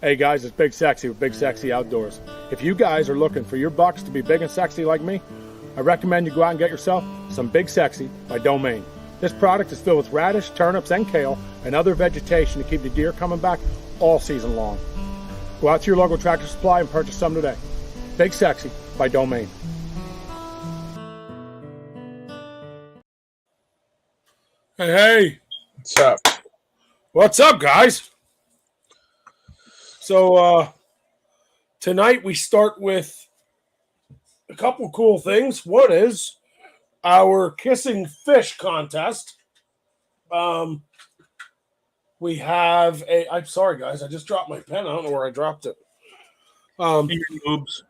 Hey guys, it's Big Sexy with Big Sexy Outdoors. If you guys are looking for your bucks to be big and sexy like me, I recommend you go out and get yourself some Big Sexy by Domain. This product is filled with radish, turnips, and kale, and other vegetation to keep the deer coming back all season long. Go out to your local Tractor Supply and purchase some today. Big Sexy by Domain. Hey. What's up? What's up, guys? So tonight we start with a couple cool things. One is our Kissing Fish contest. We have I'm sorry, guys. I just dropped my pen. I don't know where I dropped it. Oops.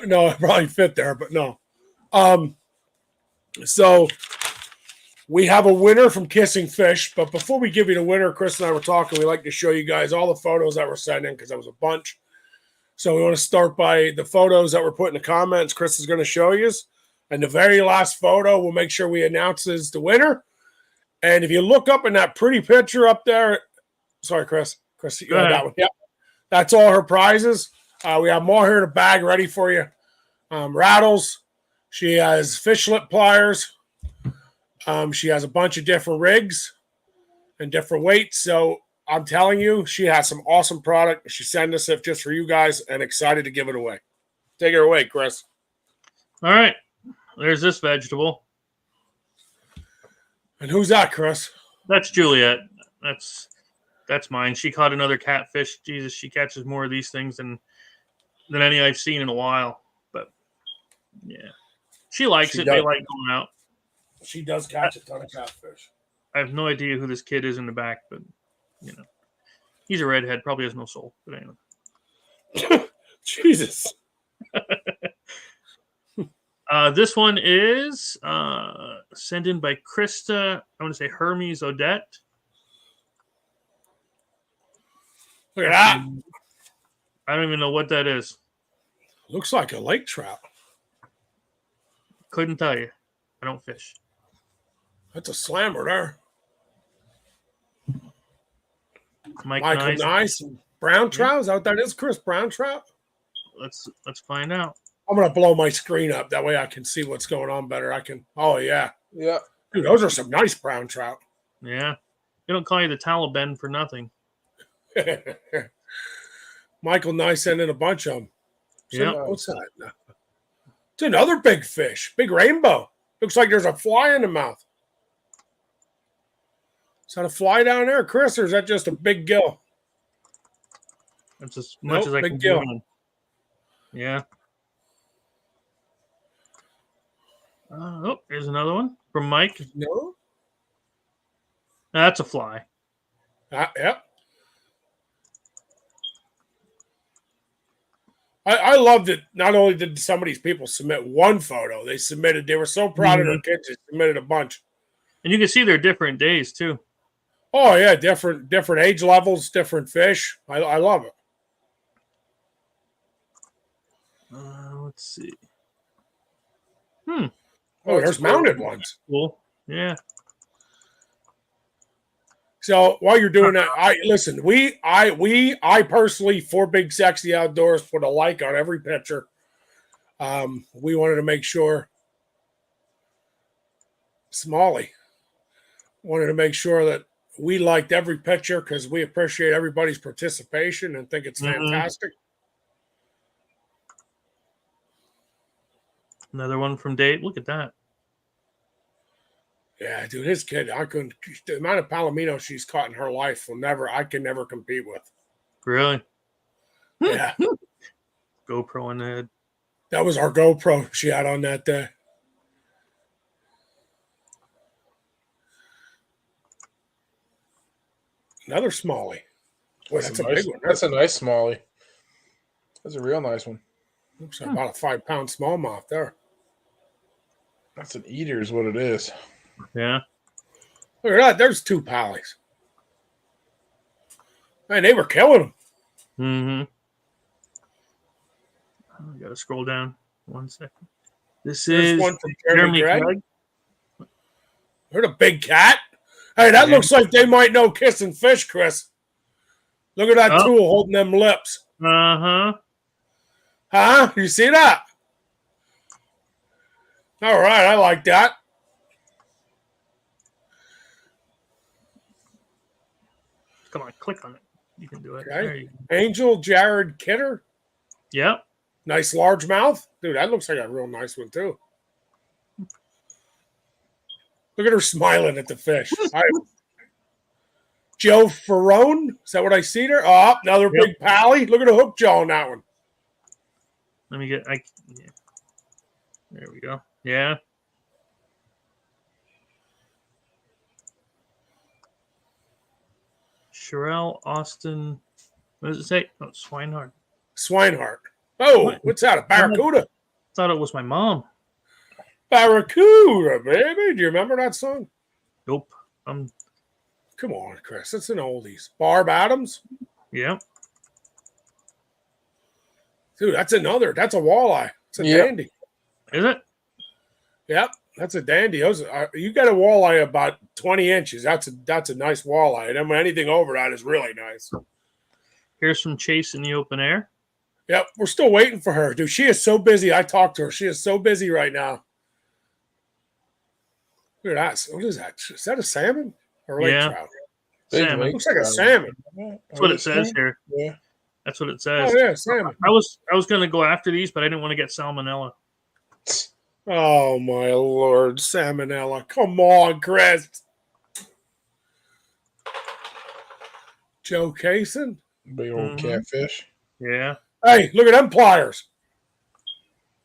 No, it probably fit there, but no. So we have a winner from Kissing Fish, but before we give you the winner, Chris and I were talking. We like to show you guys all the photos that were sent in because there was a bunch. So we want to start by the photos that were put in the comments. Chris is going to show you, and the very last photo, we'll make sure we announce is the winner. And if you look up in that pretty picture up there, sorry, Chris, you had that one. Yeah, that's all her prizes. We have more here in a bag ready for you. Rattles. She has fish lip pliers. She has a bunch of different rigs and different weights. So I'm telling you, she has some awesome product. She sent us it just for you guys and excited to give it away. Take her away, Chris. All right. There's this vegetable. And who's that, Chris? That's Juliet. That's mine. She caught another catfish. Jesus, she catches more of these things than any I've seen in a while. But yeah, she likes it. They like going out. She does catch a ton of catfish. I have no idea who this kid is in the back, but he's a redhead. Probably has no soul. But anyway, Jesus. This one is sent in by Krista. I want to say Hermes Odette. Look at that. I don't even know what that is. Looks like a lake trout. Couldn't tell you. I don't fish. That's a slammer there. Michael Nice. Brown trout? Is that what that is, Chris? Brown trout? Let's find out. I'm going to blow my screen up. That way I can see what's going on better. Oh, yeah. Yeah. Dude, those are some nice brown trout. Yeah. They don't call you the Taliban for nothing. Michael Nice sent in a bunch of them. Yeah. What's that? It's another big fish. Big rainbow. Looks like there's a fly in the mouth. Is that a fly down there, Chris, or is that just a big gill? That's as much as I can gill. do. Yeah. Here's another one from Mike. No. That's a fly. Yep. I love that not only did some of these people submit one photo, they were so proud of their kids, they submitted a bunch. And you can see they're different days, too. Oh, yeah, different age levels, different fish. I love it. Let's see. Oh, there's mounted ones. Cool. Yeah. So while you're doing that, I personally, for Big Sexy Outdoors, put a like on every picture. We wanted to make sure Smalley wanted to make sure that we liked every picture because we appreciate everybody's participation and think it's fantastic. Another one from Dave. Look at that. Yeah, dude, his kid, the amount of palomino she's caught in her life I can never compete with. Really? Yeah. GoPro on the head. That was our GoPro she had on that day. Another smallie. Boy, that's a nice, big one. That's a nice smallie. That's a real nice one. Looks like about a 5-pound smallmouth there. That's an eater is what it is. Yeah. Look at that. There's 2 pallies. Man, they were killing them. Mm-hmm. I gotta scroll down 1 second. This There's is one from Jeremy Gregg. Gregg. Heard a big cat. Hey, that Yeah. looks like they might know kissing fish, Chris. Look at that tool holding them lips. Uh-huh. Huh? You see that? All right, I like that. Come on, click on it. You can do it. Okay. There you go. Angel Jared Kidder. Yep. Nice largemouth. Dude, that looks like a real nice one, too. Look at her smiling at the fish. All right. Joe Ferrone. Is that what I see there? Oh, another big pally. Look at the hook jaw on that one. Let me get. Yeah. There we go. Yeah. Sherelle Austin. What does it say? Oh, Swinehart. Swinehart. Oh, What? what's that? A barracuda. Thought it was my mom. Barracuda, baby. Do you remember that song? Nope. Come on, Chris. It's an oldies. Barb Adams. Yeah. Dude, that's another. That's a walleye. It's a dandy. Is it? Yep, that's a dandy. You got a walleye about 20 inches. That's a nice walleye. And then anything over that is really nice. Here's some chase in the open air. Yep, we're still waiting for her. Dude, she is so busy. I talked to her. She is so busy right now. Look at that. What is that? Is that a salmon or a lake trout? Salmon. Looks like a salmon. That's what it says here. Yeah. That's what it says. Oh, yeah, salmon. I was going to go after these, but I didn't want to get salmonella. Oh, my Lord. Salmonella. Come on, Chris. Joe Kaysen. Big old catfish. Yeah. Hey, look at them pliers.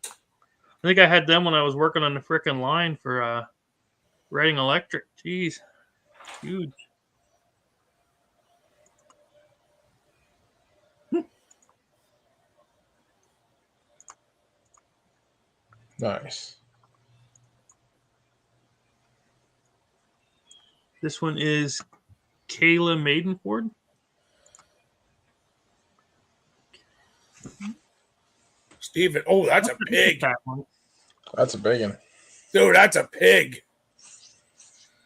I think I had them when I was working on the frickin' line for Reading Electric. Jeez. Huge. Nice. This one is Kayla Maidenford. Steven. Oh, that's a pig. That one. That's a big one. Dude, that's a pig.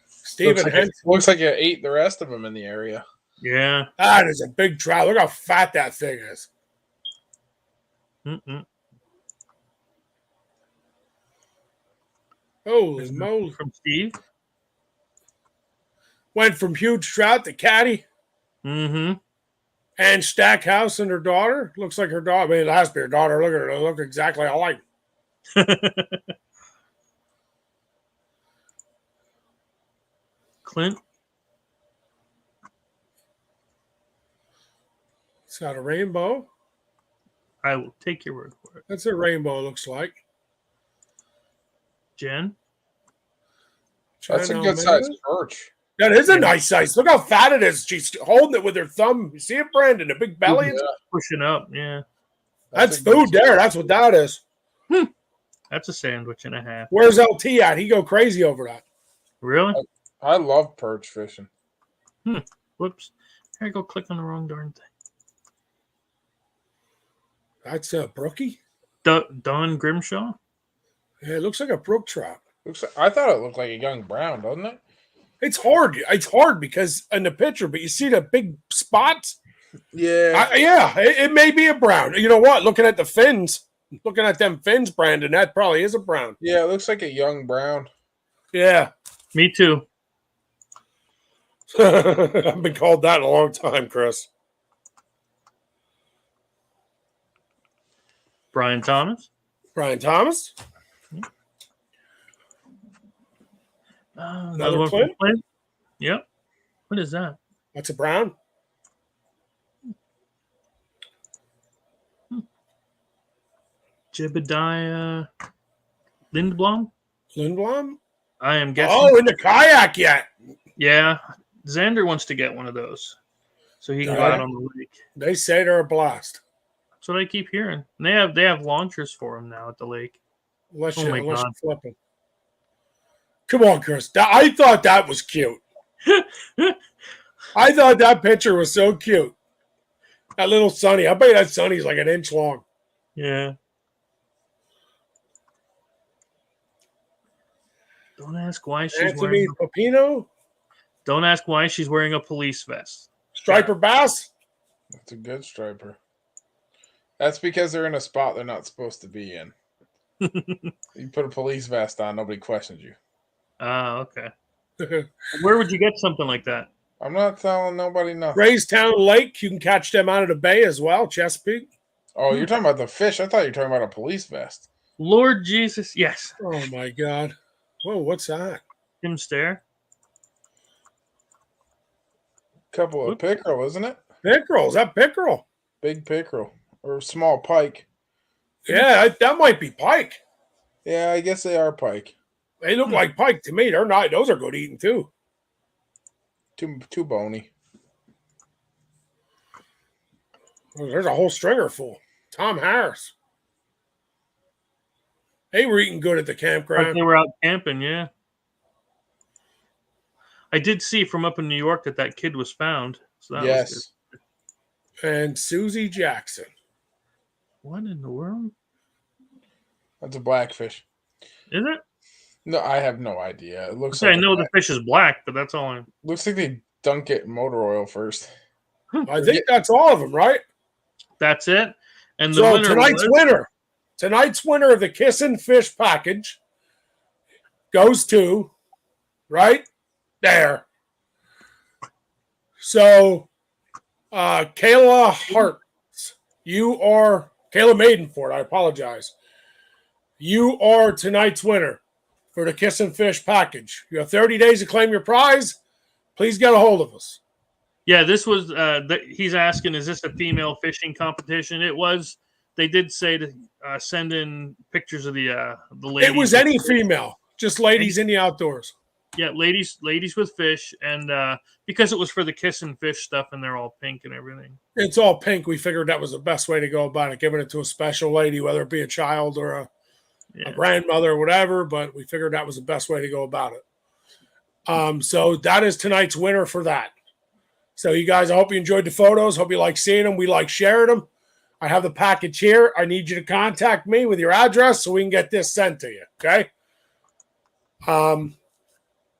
Steven Looks like you ate the rest of them in the area. Yeah. That is a big trout. Look how fat that thing is. Mm-mm. Holy moly. From Steve. Went from huge trout to catty. Mm-hmm. And Stackhouse and her daughter. Looks like her daughter. I mean, it has to be her daughter. Look at her. They look exactly alike. Clint. It's got a rainbow. I will take your word for it. That's a rainbow, looks like. Jen. That's a China good sized Almeida. perch. That is a nice size. Look how fat it is. She's holding it with her thumb. You see it, Brandon? The big belly? Yeah. Pushing up. Yeah. That's a good food there. That's what that is. That's a sandwich and a half. Where's LT at? He go crazy over that. Really? I love perch fishing. Whoops. Here I go click on the wrong darn thing. That's a brookie. Don Grimshaw. Yeah, it looks like a brook trout. I thought it looked like a young brown, doesn't it? It's hard. It's hard because in the picture, but you see the big spots? Yeah. It may be a brown. You know what? Looking at the fins, looking at them fins, Brandon, that probably is a brown. Yeah, it looks like a young brown. Yeah. Me too. I've been called that in a long time, Chris. Brian Thomas. Brian Thomas. Another one from Clint. Yep. What is that? That's a brown. Jebediah Lindblom. Lindblom? I am guessing. Oh, in the kayak yet. Yeah. Xander wants to get one of those. so he can go Got out it. on the lake. They say they're a blast. That's what I keep hearing. And they have launchers for him now at the lake. Unless Oh you my unless God. you flip them. Come on, Chris. I thought that was cute. I thought that picture was so cute. That little Sunny. I bet that Sunny's like an inch long. Yeah. Don't ask why she's Anthony wearing. Pepino, Don't ask why she's wearing a police vest. Striper Bass. That's a good striper. That's because they're in a spot they're not supposed to be in. You put a police vest on, nobody questions you. Ah, okay. Where would you get something like that? I'm not telling nobody nothing. Raystown Lake. You can catch them out of the bay as well. Chesapeake. Oh, you're talking about the fish. I thought you were talking about a police vest. Lord Jesus, yes. Oh my God. Whoa, what's that? Him stare. Couple of Whoop. pickerel, isn't it? Pickerel. Is that pickerel? Big pickerel or small pike. Yeah, that might be pike. Yeah, I guess they are pike. They look like pike to me. They're not. Those are good eating too. Too bony. There's a whole stringer full. Tom Harris. They were eating good at the Like campground. they were out camping, yeah. I did see from up in New York that kid was found. So that was Yes. good. And Susie Jackson. What in the world? That's a blackfish. Is it? No, I have no idea. It looks I like know the fish is black, but that's all I looks like they dunk it in motor oil first. I think that's all of them, right? That's it. And the So winner tonight's winner of the Kissin' Fish package goes to right there. So Kayla Hart, you are Kayla Maidenford, I apologize. You are tonight's winner for the Kissin' Fish package. You have 30 days to claim your prize. Please get a hold of us. Yeah, this was. He's asking, is this a female fishing competition? It was. They did say to send in pictures of the ladies. It was any female, just ladies in the outdoors. Yeah, ladies with fish, and because it was for the Kissin' Fish stuff, and they're all pink and everything. It's all pink. We figured that was the best way to go about it, giving it to a special lady, whether it be a child or a grandmother or whatever. But we figured that was the best way to go about it. So that is tonight's winner for that. So you guys, I hope you enjoyed the photos. Hope you like seeing them. We like sharing them. I have the package here. I need you to contact me with your address so we can get this sent to you. Okay.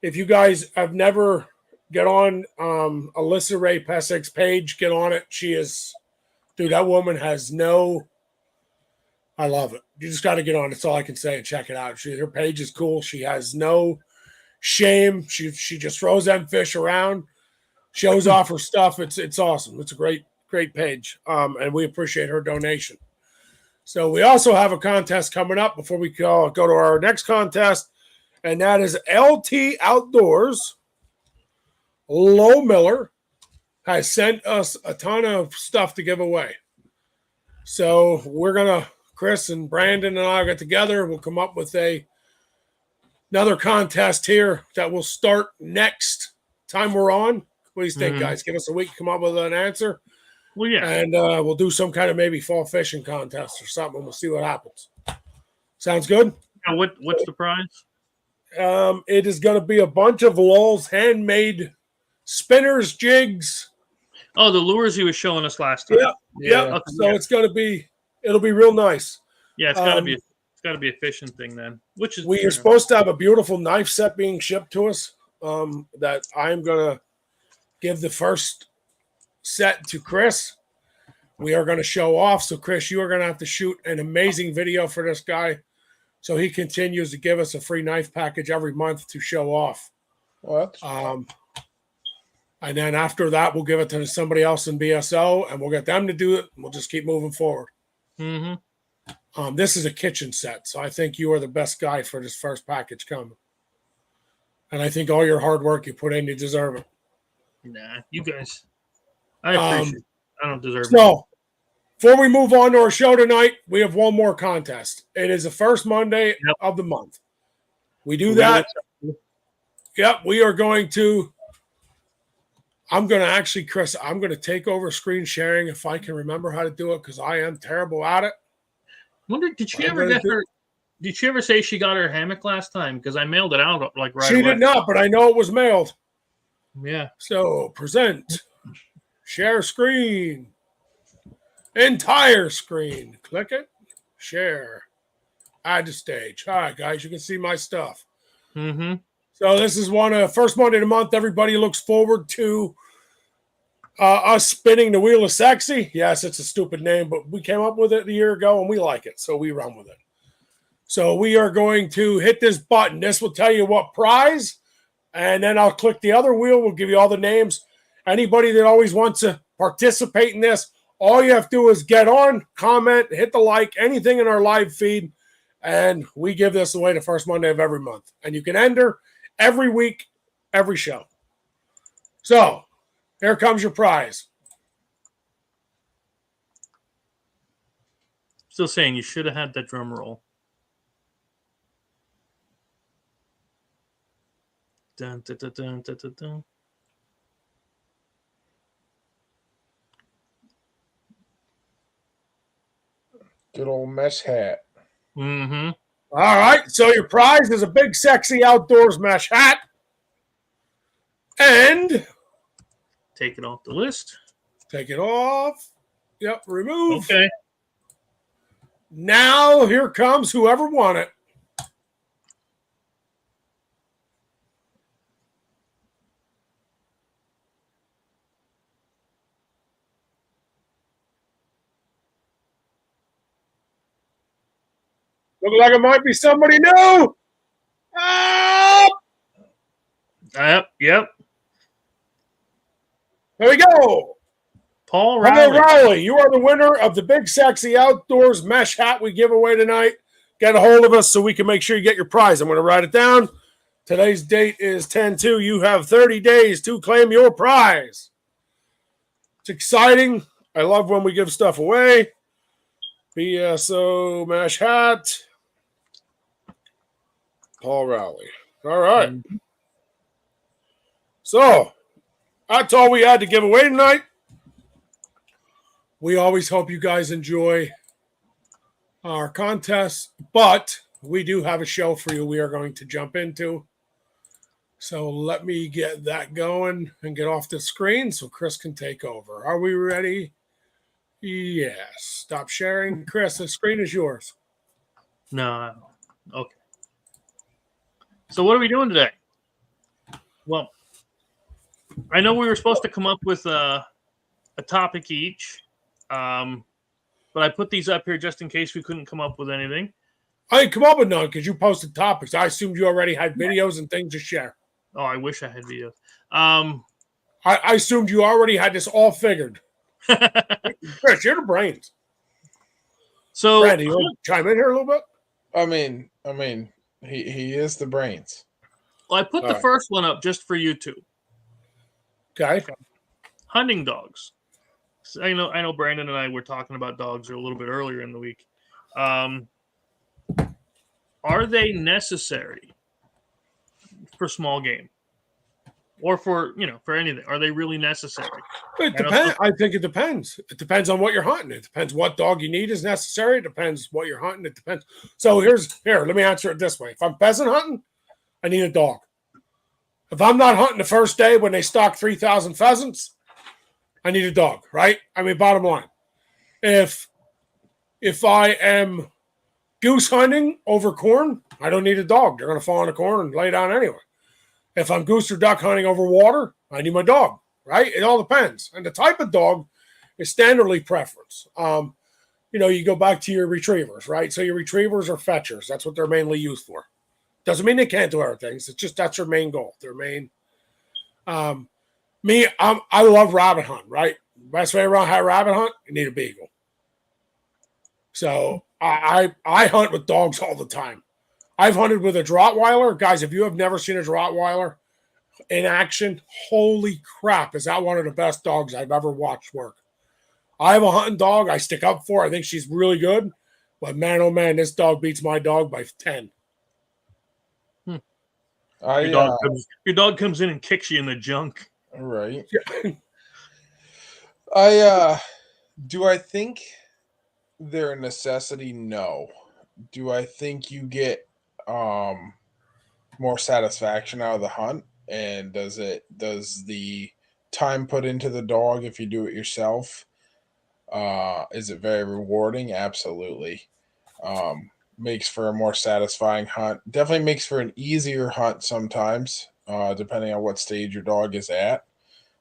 If you guys have never get on Alyssa Ray Pesic's page, get on it. She is, dude, that woman has no, I love it. You just got to get on. That's all I can say and check it out. Her page is cool. She has no shame. She just throws them fish around, shows off her stuff. It's awesome. It's a great page. And we appreciate her donation. So we also have a contest coming up before we go to our next contest. And that is LT Outdoors. Low Miller has sent us a ton of stuff to give away. So we're going to, Chris and Brandon and I get together. We'll come up with another contest here that will start next time we're on. What do you think, guys? Give us a week to come up with an answer. Well, yeah. And we'll do some kind of maybe fall fishing contest or something. We'll see what happens. Sounds good? Now, what's the prize? It is going to be a bunch of Lulz handmade spinners, jigs. Oh, the lures he was showing us last time. Yeah. Okay, So it'll be real nice. Yeah, it's got to be a fishing thing then. Which is We are supposed to have a beautiful knife set being shipped to us. That I'm going to give the first set to Chris. We are going to show off. So Chris, you are going to have to shoot an amazing video for this guy. So he continues to give us a free knife package every month to show off. What? And then after that, we'll give it to somebody else in BSO, and we'll get them to do it. We'll just keep moving forward. Mm-hmm. This is a kitchen set, so I think you are the best guy for this first package coming. And I think all your hard work you put in, you deserve it. Nah, you guys. I appreciate it. I don't deserve it. So, before we move on to our show tonight, we have one more contest. It is the first Monday of the month. We do that. Yep, we are going to I'm going to actually, Chris, I'm going to take over screen sharing if I can remember how to do it because I am terrible at it. Wonder, did she I'm ever gonna get do- her? Did she ever say she got her hammock last time? Because I mailed it out like right She away. did not, but I know it was mailed. Yeah. So present, share screen, entire screen. Click it, share, add to stage. All right, guys, you can see my stuff. Mm-hmm. So this is first Monday of the month. Everybody looks forward to us spinning the wheel of sexy. Yes, it's a stupid name, but we came up with it a year ago and we like it, so we run with it. So we are going to hit this button. This will tell you what prize, and then I'll click the other wheel. We'll give you all the names. Anybody that always wants to participate in this, all you have to do is get on, comment, hit the like, anything in our live feed, and we give this away the first Monday of every month. And you can enter every week, every show. So here comes your prize. Still saying you should have had that drum roll. Dun, dun, dun, dun, dun, dun, dun. Good old mesh hat. Mm-hmm. All right, so your prize is a big, sexy outdoors mesh hat. And Take it off the list. take it off. Yep, remove. Okay. Now here comes whoever won it. Look like it might be somebody new. Ah! Yep. There we go. Paul Hello, Riley. Riley. You are the winner of the big, sexy outdoors mesh hat we give away tonight. Get a hold of us so we can make sure you get your prize. I'm going to write it down. Today's date is 10/2. You have 30 days to claim your prize. It's exciting. I love when we give stuff away. BSO mesh hat. Paul Riley. All right. So that's all we had to give away tonight. We always hope you guys enjoy our contests, but we do have a show for you we are going to jump into. So let me get that going and get off the screen so Chris can take over. Are we ready? Yes. Stop sharing. Chris, the screen is yours. No. Okay. So what are we doing today? Well, I know we were supposed to come up with a topic each, but I put these up here just in case we couldn't come up with anything. I didn't come up with none because you posted topics. I assumed you already had videos and things to share. Oh, I wish I had videos. I assumed you already had this all figured. Chris, you're the brains. So, Randy, you want to chime in here a little bit? I mean, he is the brains. well, I put All the right. first one up just for you two. Okay. Hunting dogs. So I know Brandon and I were talking about dogs a little bit earlier in the week. Are they necessary for small game? Or for anything? Are they really necessary? It depends. I think it depends. It depends on what you're hunting. It depends what dog you need is necessary. It depends what you're hunting. It depends. So here, let me answer it this way. If I'm pheasant hunting, I need a dog. If I'm not hunting the first day when they stock 3,000 pheasants, I need a dog, right? I mean, bottom line. If I am goose hunting over corn, I don't need a dog. They're going to fall in the corn and lay down anyway. If I'm goose or duck hunting over water, I need my dog, right? It all depends. And the type of dog is standardly preference. You go back to your retrievers, right? So your retrievers are fetchers. That's what they're mainly used for. Doesn't mean they can't do other things. It's just that's their main goal. Their main. I love rabbit hunt, right? Best way around how rabbit hunt, you need a beagle. So I hunt with dogs all the time. I've hunted with a Rottweiler. Guys, if you have never seen a Rottweiler in action, holy crap, is that one of the best dogs I've ever watched work. I have a hunting dog I stick up for. I think she's really good. But man, oh man, this dog beats my dog by 10. Your dog comes in and kicks you in the junk. Right. I do I think they're a necessity? No. Do I think you get more satisfaction out of the hunt? And does the time put into the dog if you do it yourself, is it very rewarding? Absolutely. Makes for a more satisfying hunt. Definitely makes for an easier hunt sometimes, depending on what stage your dog is at.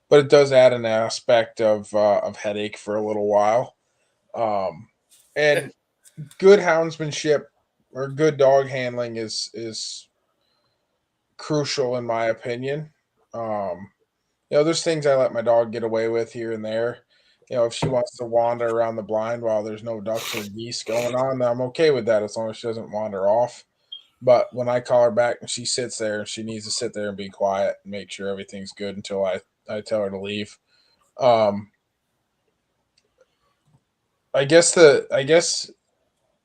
But it does add an aspect of headache for a little while. And good houndsmanship or good dog handling is crucial in my opinion. There's things I let my dog get away with here and there. If she wants to wander around the blind while there's no ducks or geese going on, then I'm okay with that as long as she doesn't wander off. But when I call her back and she sits there and she needs to sit there and be quiet and make sure everything's good until I tell her to leave. Um, I guess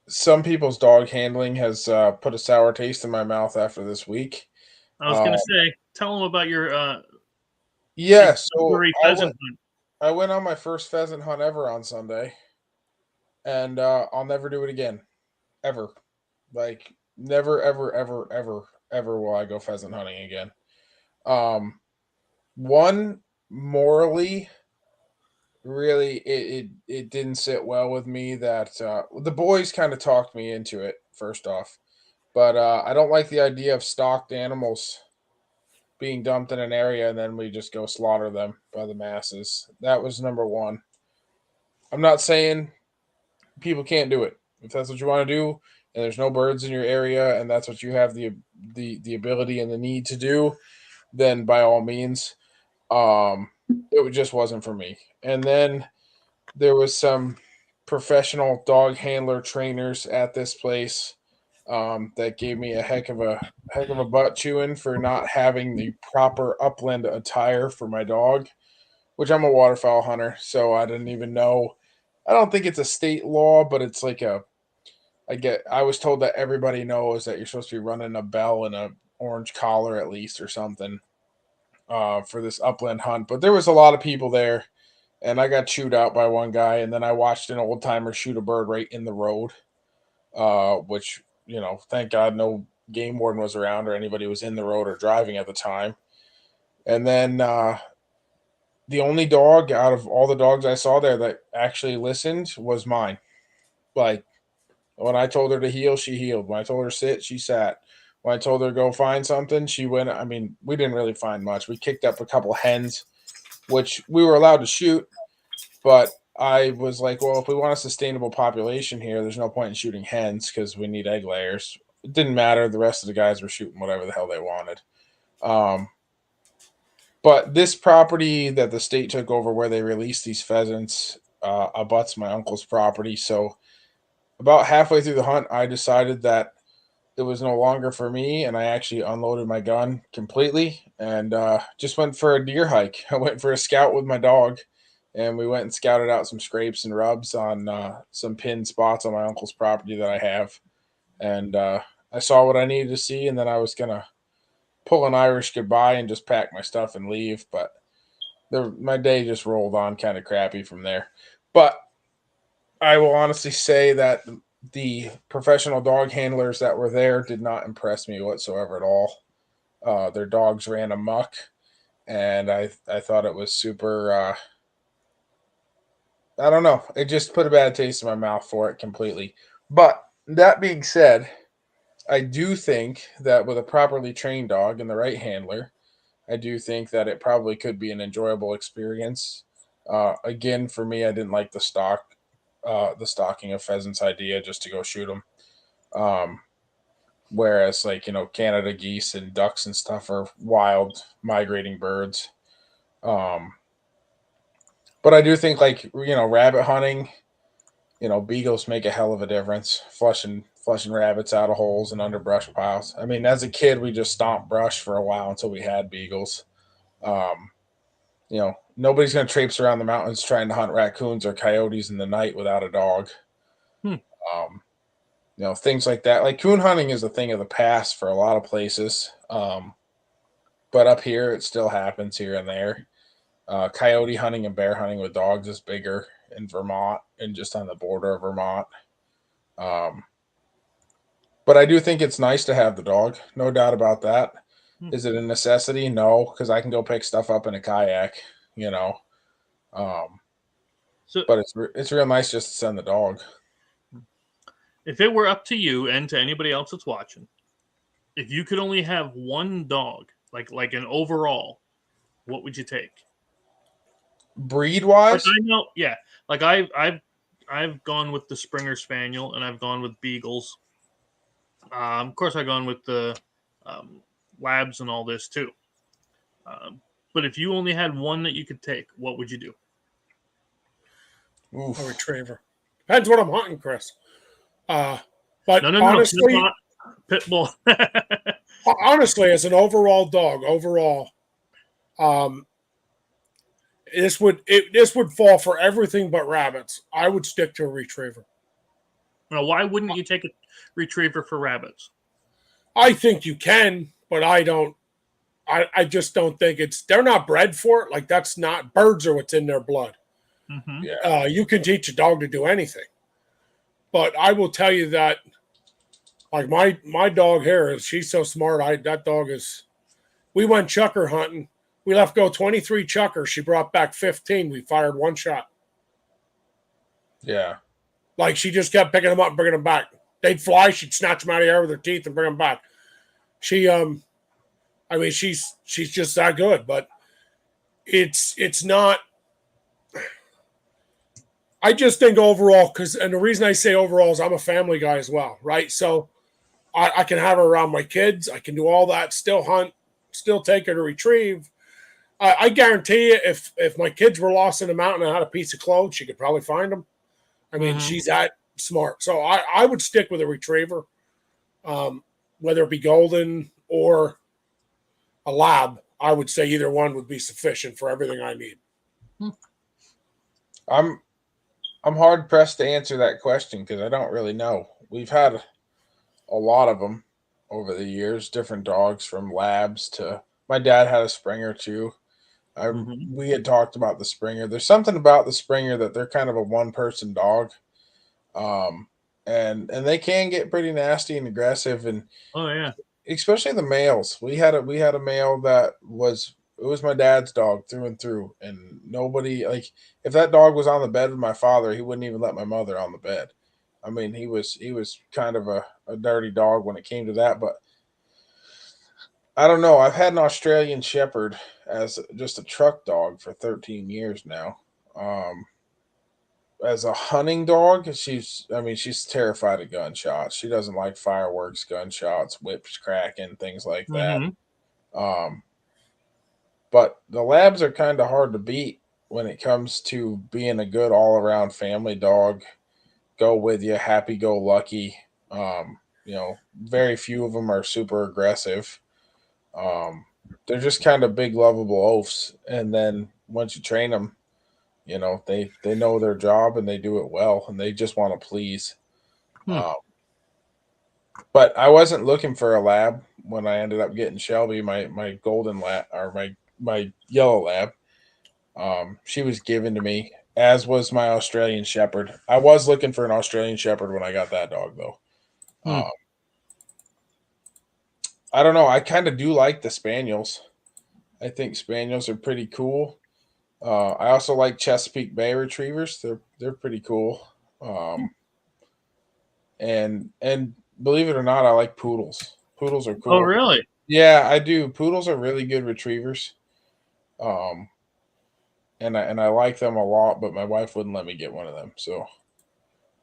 some people's dog handling has put a sour taste in my mouth after this week. I was Uh, gonna say, tell them about your yeah, so exemplary I pheasant went hunt. I went on my first pheasant hunt ever on Sunday, and I'll never do it again, ever. Like never, ever, ever, ever, ever will I go pheasant hunting again. Um, one morally, really, it didn't sit well with me that the boys kind of talked me into it. First off, but I don't like the idea of stocked animals being dumped in an area and then we just go slaughter them by the masses. That was number one. I'm not saying people can't do it. If that's what you want to do, and there's no birds in your area, and that's what you have the ability and the need to do, then by all means, um, just wasn't for me. And then there was some professional dog handler trainers at this place that gave me a heck of a butt chewing for not having the proper upland attire for my dog, which I'm a waterfowl hunter, so I didn't even know. I don't think it's a state law, but it's like I was told that everybody knows that you're supposed to be running a bell and a orange collar at least or something for this upland hunt. But there was a lot of people there, and I got chewed out by one guy, and then I watched an old timer shoot a bird right in the road, which thank God no game warden was around or anybody was in the road or driving at the time. And then the only dog out of all the dogs I saw there that actually listened was mine. Like when I told her to heel, she healed. When I told her to sit, she sat. When I told her to go find something, she went. I mean, we didn't really find much. We kicked up a couple hens, which we were allowed to shoot, but I was like, well, if we want a sustainable population here, there's no point in shooting hens because we need egg layers. It didn't matter. The rest of the guys were shooting whatever the hell they wanted. Um, but this property that the state took over where they released these pheasants abuts my uncle's property. So about halfway through the hunt, I decided that it was no longer for me, and I actually unloaded my gun completely and just went for a deer hike. I went for a scout with my dog, and we went and scouted out some scrapes and rubs on some pinned spots on my uncle's property that I have, and I saw what I needed to see, and then I was gonna pull an Irish goodbye and just pack my stuff and leave, but my day just rolled on kind of crappy from there. But I will honestly say that the professional dog handlers that were there did not impress me whatsoever at all. Their dogs ran amok, and I thought it was super. I don't know. It just put a bad taste in my mouth for it completely. But that being said, I do think that with a properly trained dog and the right handler, I do think that it probably could be an enjoyable experience. Again, for me, I didn't like the stalking of pheasants idea just to go shoot them. Um, Whereas, like Canada geese and ducks and stuff are wild migrating birds. Um, but I do think rabbit hunting. Beagles make a hell of a difference flushing rabbits out of holes and under brush piles. I mean, as a kid, we just stomped brush for a while until we had beagles. Um, Nobody's going to traipse around the mountains trying to hunt raccoons or coyotes in the night without a dog. Hmm. Um, things like that. Like coon hunting is a thing of the past for a lot of places. But up here, it still happens here and there. Coyote hunting and bear hunting with dogs is bigger in Vermont and just on the border of Vermont. Um, but I do think it's nice to have the dog, no doubt about that. Hmm. Is it a necessity? No, because I can go pick stuff up in a kayak, you know. So But it's real nice just to send the dog. if it were up to you and to anybody else that's watching, if you could only have one dog, like an overall, what would you take? Breed Like wise, I know, yeah. Like I've gone with the Springer Spaniel, and I've gone with Beagles. Of course, I've gone with the um, Labs and all this too. Um, but if you only had one that you could take, what would you do? A retriever. Depends what I'm hunting, Chris. But No, honestly, Pitbull. honestly, as an overall dog, um, this would fall for everything but rabbits. I would stick to a retriever. Now, why wouldn't you take a retriever for rabbits? I think you can, but I don't. I just don't think they're not bred for it. Like that's not birds are what's in their blood. Mm-hmm. yeah, You can teach a dog to do anything, but I will tell you that like my dog here, she's so smart. That dog is. We went chucker hunting. We left go 23 chuckers. She brought back 15. We fired one shot. yeah. Like she just kept picking them up and bringing them back. They'd fly. She'd snatch them out of the air with her teeth and bring them back. She I mean, she's just that good, but it's not. I just think overall, and the reason I say overall is I'm a family guy as well, right? So I can have her around my kids. I can do all that, still hunt, still take her to retrieve. I guarantee you, if my kids were lost in the mountain and had a piece of clothes, she could probably find them. I mean, Mm-hmm. she's that smart. So I would stick with a retriever, whether it be golden or a lab. I would say either one would be sufficient for everything I need. I'm hard pressed to answer that question because I don't really know. We've had a lot of them over the years, different dogs from labs to my dad had a Springer too. Mm-hmm. We had talked about the Springer. There's something about the Springer that they're kind of a one person dog, um, and they can get pretty nasty and aggressive, and Oh yeah. especially the males. We had a male that was my dad's dog through and through, and nobody like if that dog was on the bed with my father, he wouldn't even let my mother on the bed. I mean, he was kind of a dirty dog when it came to that, but I don't know. I've had an Australian Shepherd as just a truck dog for 13 years now. Um, as a hunting dog, she's terrified of gunshots. She doesn't like fireworks, gunshots, whips cracking, things like that. Mm-hmm. Um, but the labs are kind of hard to beat when it comes to being a good all around family dog. Go with you, happy go lucky. Very few of them are super aggressive. They're just kind of big, lovable oafs. And then once you train them, they know their job and they do it well, and they just want to please. Hmm. But I wasn't looking for a lab when I ended up getting Shelby, my golden lab or my yellow lab. She was given to me, as was my Australian Shepherd. I was looking for an Australian Shepherd when I got that dog, though. Hmm. I don't know. I kind of do like the Spaniels. I think Spaniels are pretty cool. I also like Chesapeake Bay Retrievers. They're pretty cool. And believe it or not, I like poodles. Poodles are cool. Oh really? Yeah, I do. Poodles are really good retrievers. Um, and I like them a lot, but my wife wouldn't let me get one of them. So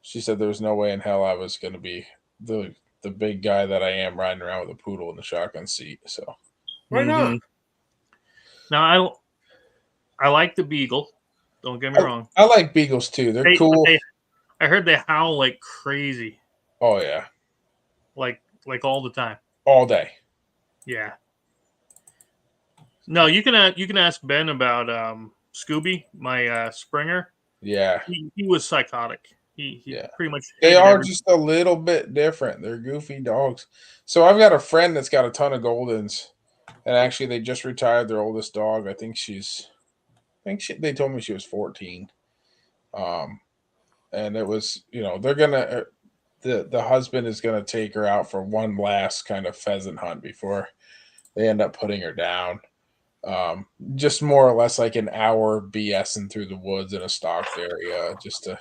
she said there was no way in hell I was going to be the big guy that I am riding around with a poodle in the shotgun seat. So Why not? Mm-hmm. Now I like the Beagle. Don't get me wrong. I like beagles too. They're cool. I heard they howl like crazy, Oh yeah, like all the time. all day. Yeah. No, you can ask Ben about Scooby, my Springer. Yeah, He was psychotic. He yeah. pretty much They hated are everything. just a little bit different. They're goofy dogs. So I've got a friend that's got a ton of Goldens, and actually they just retired their oldest dog. I think she's think they told me she was 14. And it was, they're gonna the husband is gonna take her out for one last kind of pheasant hunt before they end up putting her down. Just more or less like an hour BSing through the woods in a stocked area, just to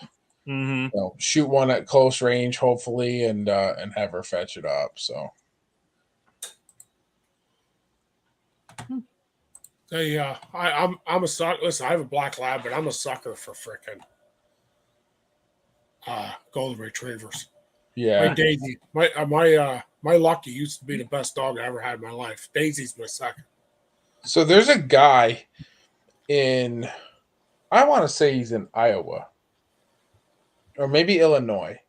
shoot one at close range, hopefully, and have her fetch it up. So. I'm a sucker. Listen, I have a black lab, but I'm a sucker for frickin' golden retrievers. Yeah. My Daisy, my Lucky used to be the best dog I ever had in my life. Daisy's my second. So there's a guy in, I want to say he's in Iowa or maybe Illinois,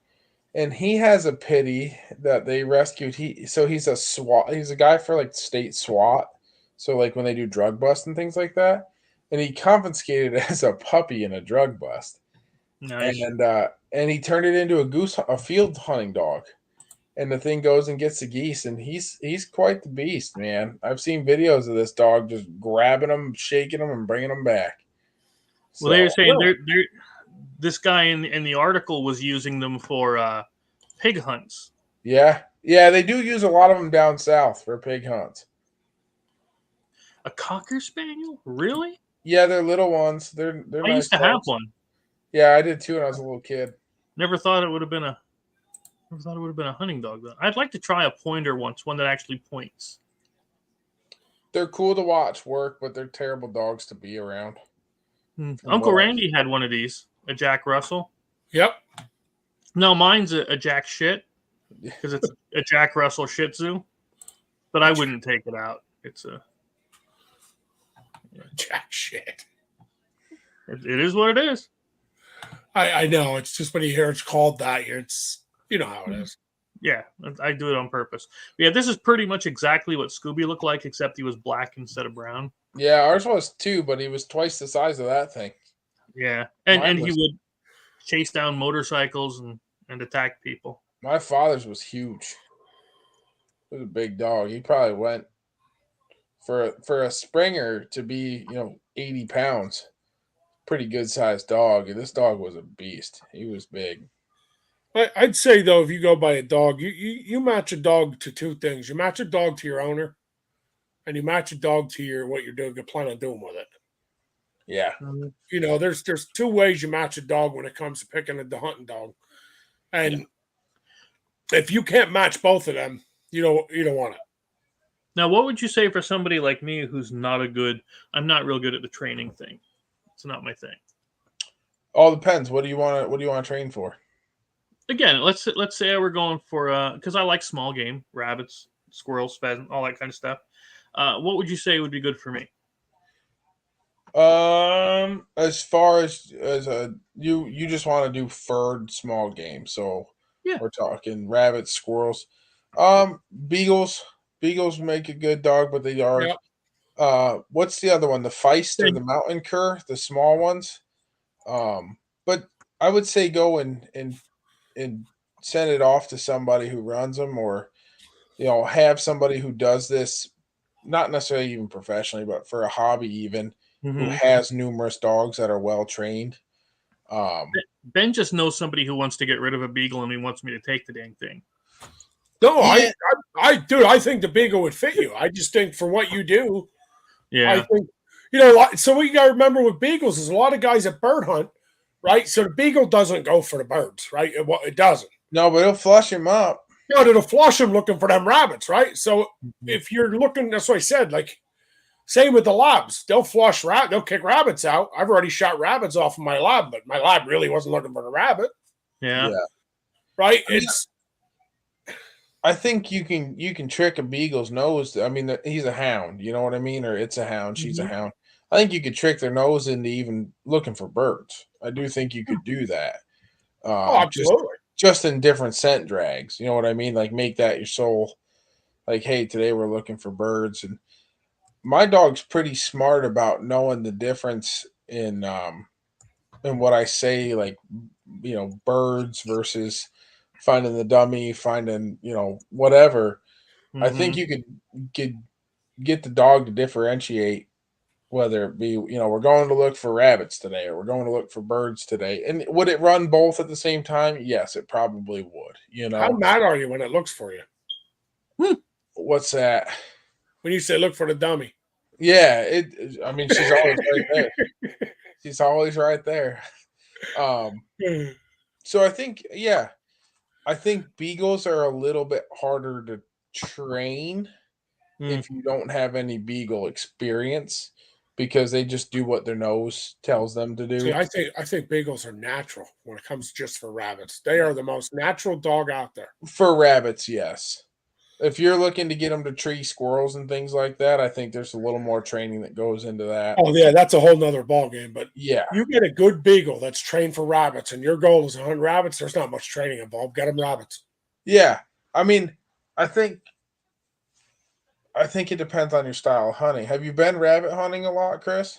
and he has a pity that they rescued. He's a SWAT. He's a guy for like state SWAT. So like when they do drug busts and things like that, and he confiscated it as a puppy in a drug bust. Nice. And he turned it into a field hunting dog. And the thing goes and gets the geese, and he's quite the beast, man. I've seen videos of this dog just grabbing them, shaking them, and bringing them back. Well, they were saying this guy in the article was using them for pig hunts. Yeah, they do use a lot of them down south for pig hunts. A Cocker Spaniel, really? Yeah, they're little ones. They're I nice used to dogs. have one. Yeah, I did too when I was a little kid. Never thought it would have been a hunting dog though. I'd like to try a pointer once, one that actually points. They're cool to watch work, but they're terrible dogs to be around. Uncle Randy had one of these, a Jack Russell. Yep. No, mine's a Jack Shit because it's a Jack Russell Shih Tzu, but I wouldn't take it out. It's a Jack Shit. It is what it is. I know. It's just when you hear it's called that, it's you know how it is. Yeah, I do it on purpose. But yeah, this is pretty much exactly what Scooby looked like, except he was black instead of brown. Yeah, ours was too, but he was twice the size of that thing. Yeah, and he would chase down motorcycles and attack people. My father's was huge. It was a big dog. He probably went for a Springer to be 80 pounds. Pretty good sized dog. And this dog was a beast. He was big. I'd say though, if you go by a dog, you match a dog to two things. You match a dog to your owner, and you match a dog to what you're doing, you plan on doing with it. Yeah. There's two ways you match a dog when it comes to picking the hunting dog, and if you can't match both of them, you don't want it. Now, what would you say for somebody like me who's I'm not real good at the training thing. It's not my thing. All depends. What do you want to train for? Again, let's say we're going for because I like small game, rabbits, squirrels, pheasant, all that kind of stuff. What would you say would be good for me? As far as you just want to do furred small game, so we're talking rabbits, squirrels, beagles. Beagles make a good dog, but they are. Yep. What's the other one? The Feist or the Mountain Cur, the small ones. But I would say go and send it off to somebody who runs them, or have somebody who does this, not necessarily even professionally, but for a hobby even, who has numerous dogs that are well trained. Ben just knows somebody who wants to get rid of a beagle and he wants me to take the dang thing. No, yeah. I think the beagle would fit you. I just think for what you do, I think so what you got to remember with beagles is a lot of guys that bird hunt, right? So the beagle doesn't go for the birds, right? It doesn't. No, but it'll flush him up. No, it'll flush him looking for them rabbits, right? So if you're looking, that's what I said. Like, same with the labs, they'll they'll kick rabbits out. I've already shot rabbits off of my lab, but my lab really wasn't looking for the rabbit. Yeah. Right. I think you can trick a beagle's nose. I mean, he's a hound, you know what I mean? Or it's a hound, she's a hound. I think you could trick their nose into even looking for birds. I do think you could do that. Absolutely. Just in different scent drags, you know what I mean? Like make that your soul. Like, hey, today we're looking for birds, and my dog's pretty smart about knowing the difference in what I say, like birds versus finding the dummy, finding whatever. I think you could get the dog to differentiate Whether it be, we're going to look for rabbits today or we're going to look for birds today. And would it run both at the same time? Yes, it probably would. How mad are you when it looks for you? What's that? When you say look for the dummy. Yeah, I mean, she's always right there. She's always right there. So I think, I think beagles are a little bit harder to train if you don't have any beagle experience because they just do what their nose tells them to do. See, I think beagles are natural when it comes just for rabbits. They are the most natural dog out there. For rabbits, yes. If you're looking to get them to tree squirrels and things like that, I think there's a little more training that goes into that. Oh yeah, that's a whole nother ball game. But Yeah, you get a good beagle that's trained for rabbits, and your goal is to hunt rabbits. There's not much training involved. Get them rabbits. yeah. I mean, I think it depends on your style of hunting. Have you been rabbit hunting a lot, Chris?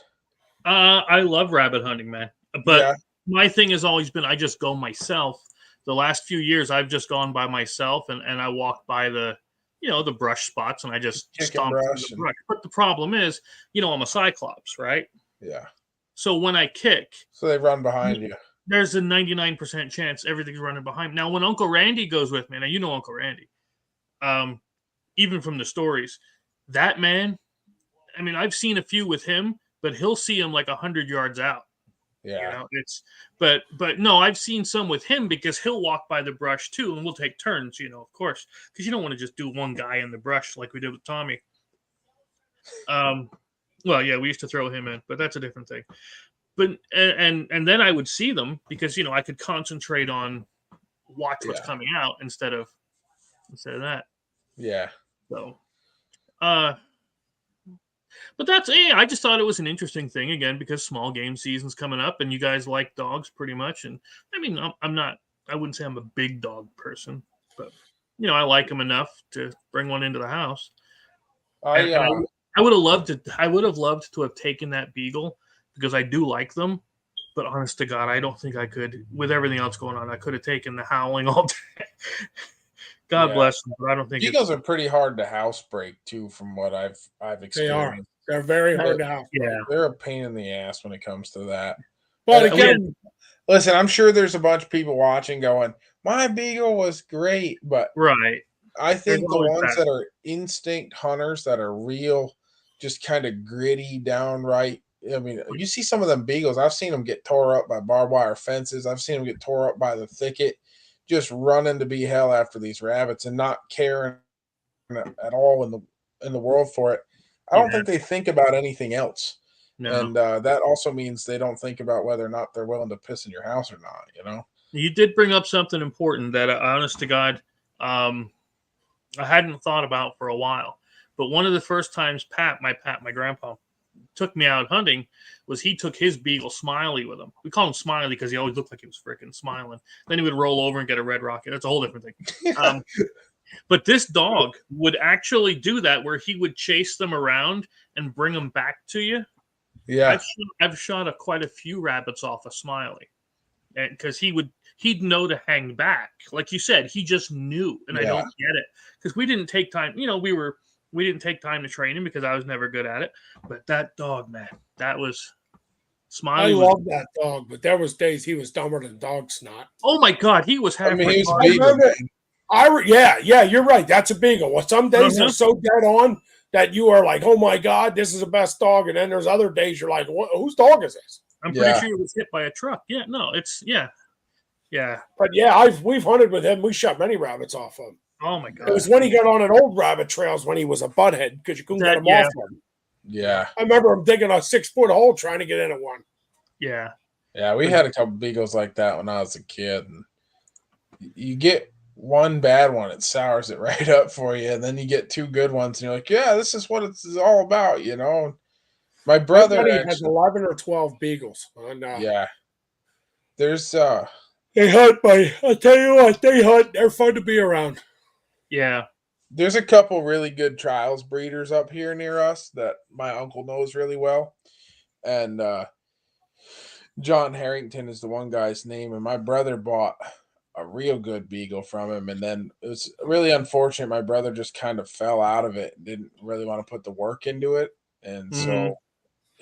I love rabbit hunting, man. But Yeah. my thing has always been I just go myself. The last few years, I've just gone by myself, and I walk by the brush spots, and I just stomp through the brush. But the problem is, I'm a cyclops, right? Yeah. So when I kick, so they run behind you. There's a 99% chance everything's running behind. Now, when Uncle Randy goes with me, now you know Uncle Randy, even from the stories, that man, I mean, I've seen a few with him, but he'll see him like 100 yards out. Yeah. But no, I've seen some with him because he'll walk by the brush too, and we'll take turns, of course, because you don't want to just do one guy in the brush like we did with Tommy. Well, yeah, we used to throw him in, but that's a different thing. But and then I would see them because I could concentrate on watch what's coming out instead of that. Yeah. So, but that's I just thought it was an interesting thing again because small game season's coming up and you guys like dogs pretty much. And I mean, I wouldn't say I'm a big dog person, but I like them enough to bring one into the house. I would have loved to have taken that beagle because I do like them, but honest to God, I don't think I could with everything else going on. I could have taken the howling all day. God bless them, but I don't think beagles are pretty hard to house break too, from what I've experienced. They are. They're very hard to house break. Yeah, they're a pain in the ass when it comes to that. But again, listen, I'm sure there's a bunch of people watching going, "My beagle was great," but right. I think the ones that are instinct hunters that are real, just kind of gritty, downright. I mean, you see some of them beagles. I've seen them get tore up by barbed wire fences. I've seen them get tore up by the thicket, just running to be hell after these rabbits and not caring at all in the world for it. I don't think they think about anything else. No. And that also means they don't think about whether or not they're willing to piss in your house or not, You did bring up something important that, honest to God, I hadn't thought about for a while. But one of the first times my grandpa, took me out hunting was he took his beagle Smiley with him. We call him Smiley because he always looked like he was freaking smiling. Then he would roll over and get a red rocket. That's a whole different thing. But this dog would actually do that where he would chase them around and bring them back to you. Yeah. I've shot quite a few rabbits off of Smiley. And because he'd know to hang back. Like you said, he just knew. And I don't get it. Because we didn't take time. We didn't take time to train him because I was never good at it. But that dog, man, that was Smiley. I love that dog, but there was days he was dumber than dog snot. Oh my God, he was halfway. He was beagle, yeah, you're right. That's a beagle. Well, some days are so dead on that you are like, oh my God, this is the best dog. And then there's other days you're like, whose dog is this? I'm pretty sure it was hit by a truck. Yeah, no, it's yeah. But yeah, we've hunted with him. We shot many rabbits off him. Oh my God! It was when he got on an old rabbit trails when he was a butthead because you couldn't get him off him. Yeah, I remember him digging a 6-foot hole trying to get into one. Yeah, we had a couple beagles like that when I was a kid, and you get one bad one, it sours it right up for you, and then you get two good ones, and you're like, yeah, this is what it's all about, My brother has 11 or 12 beagles. And, there's they hunt, but I tell you what, they hunt. They're fun to be around. Yeah. There's a couple really good trials breeders up here near us that my uncle knows really well. And John Harrington is the one guy's name. And my brother bought a real good beagle from him. And then it was really unfortunate. My brother just kind of fell out of it and didn't really want to put the work into it. And so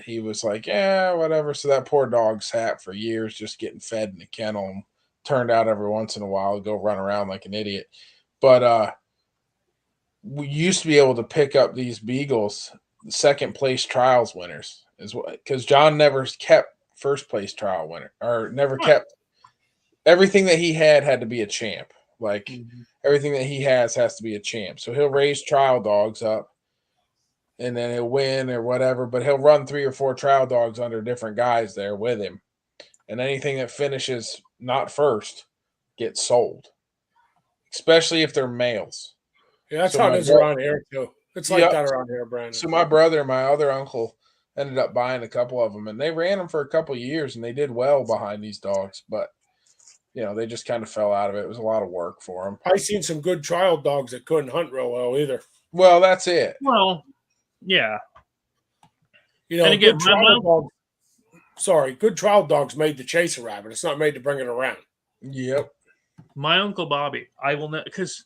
he was like, yeah, whatever. So that poor dog sat for years just getting fed in the kennel and turned out every once in a while to go run around like an idiot. But we used to be able to pick up these beagles, second place trials winners, is what, because John never kept first place trial winner, or never kept everything that he had to be a champ. Like everything that he has to be a champ. So he'll raise trial dogs up and then he'll win or whatever, but he'll run 3 or 4 trial dogs under different guys there with him. And anything that finishes not first gets sold, especially if they're males. Yeah, that's So how my it is bro- around here too. It's like Yep. that around here, Brandon. So my brother and my other uncle ended up buying a couple of them, and they ran them for a couple of years, and they did well behind these dogs. But they just kind of fell out of it. It was a lot of work for them. I seen some good trial dogs that couldn't hunt real well either. Well, that's it. Well, yeah. And again, good trial dogs. Sorry, good trial dogs made to chase a rabbit. It's not made to bring it around. Yep. My Uncle Bobby, I will not, because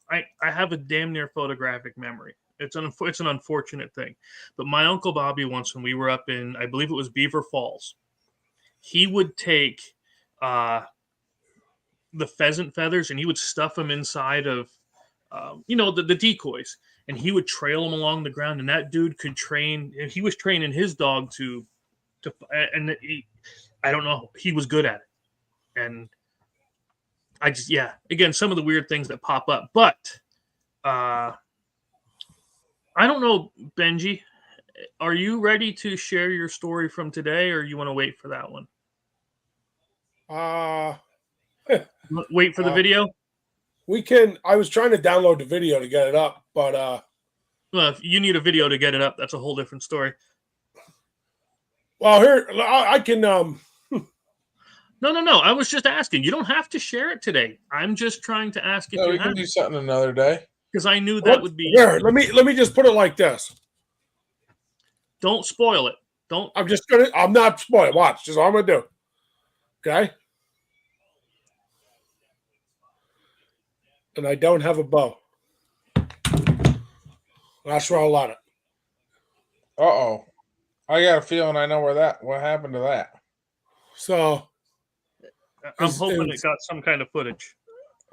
I have a damn near photographic memory. It's an unfortunate thing. But my Uncle Bobby, once when we were up in, I believe it was Beaver Falls, he would take the pheasant feathers and he would stuff them inside of, the decoys. And he would trail them along the ground. And that dude could train, and he was training his dog I don't know, he was good at it. And again, some of the weird things that pop up. But I don't know, Benji, are you ready to share your story from today, or you want to wait for that one? Wait for the video? We can. I was trying to download the video to get it up, but well, if you need a video to get it up, that's a whole different story. Well, here I can. No. I was just asking. You don't have to share it today. I'm just trying to ask if you we can do something another day. Because I knew that would be here. Let me just put it like this. Don't spoil it. I'm not spoiling. Watch. Just all I'm gonna do. Okay. And I don't have a bow. That's where I'll let it. Uh-oh. I got a feeling I know what happened to that. So I'm hoping it got some kind of footage.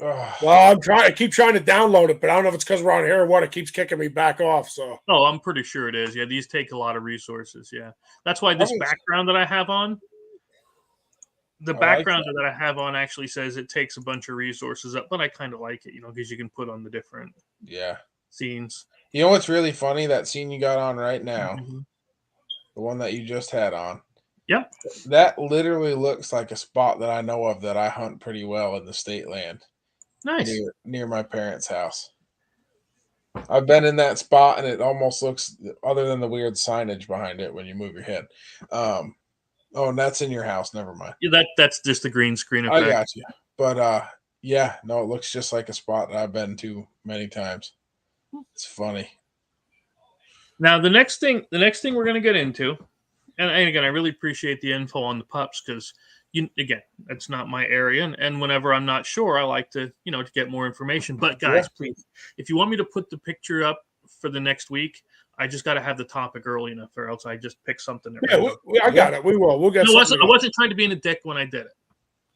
Well, I keep trying to download it, but I don't know if it's because we're on here or what. It keeps kicking me back off. So I'm pretty sure it is. Yeah, these take a lot of resources. Yeah. That's why this background that I have on, that I have on actually says it takes a bunch of resources up, but I kind of like it, because you can put on the different scenes. You know what's really funny? That scene you got on right now, the one that you just had on. Yep. That literally looks like a spot that I know of that I hunt pretty well in the state land. Nice. Near my parents' house. I've been in that spot, and it almost looks, other than the weird signage behind it when you move your head. And that's in your house. Never mind. Yeah, that's just the green screen effect. I got you. But it looks just like a spot that I've been to many times. It's funny. Now the next thing we're going to get into, and again, I really appreciate the info on the pups because it's not my area, and whenever I'm not sure, I like to to get more information. But guys, please, if you want me to put the picture up for the next week, I just got to have the topic early enough, or else I just pick something. I got it. We will. We'll get. I wasn't trying to be in a dick when I did it.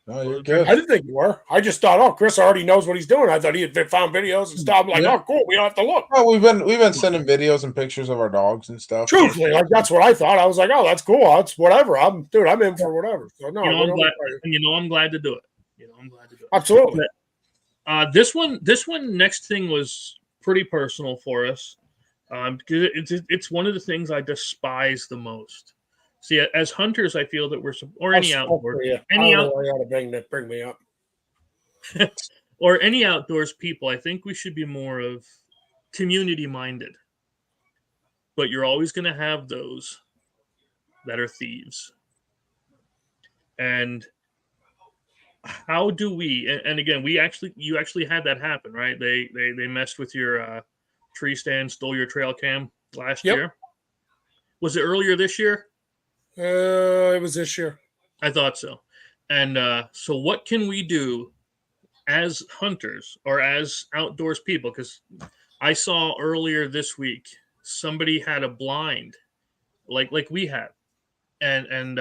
No, you're good. I didn't think you were. I just thought, Chris already knows what he's doing. I thought he had found videos and stuff. I'm like, oh, cool. We don't have to look. Well, we've been sending videos and pictures of our dogs and stuff. Truthfully, that's what I thought. I was like, oh, that's cool. That's whatever. I'm in for whatever. So no, I'm glad to do it. I'm glad to do it. Absolutely. But, this one next thing was pretty personal for us. Because it's one of the things I despise the most. See, as hunters, I feel that any bring me up, or any outdoors people, I think we should be more of community minded. But you're always going to have those that are thieves. And how do we? And again, you actually had that happen, right? They messed with your tree stand, stole your trail cam last year. Was it earlier this year? It was this year. I thought so. And so what can we do as hunters or as outdoors people? Because I saw earlier this week, somebody had a blind like we had, and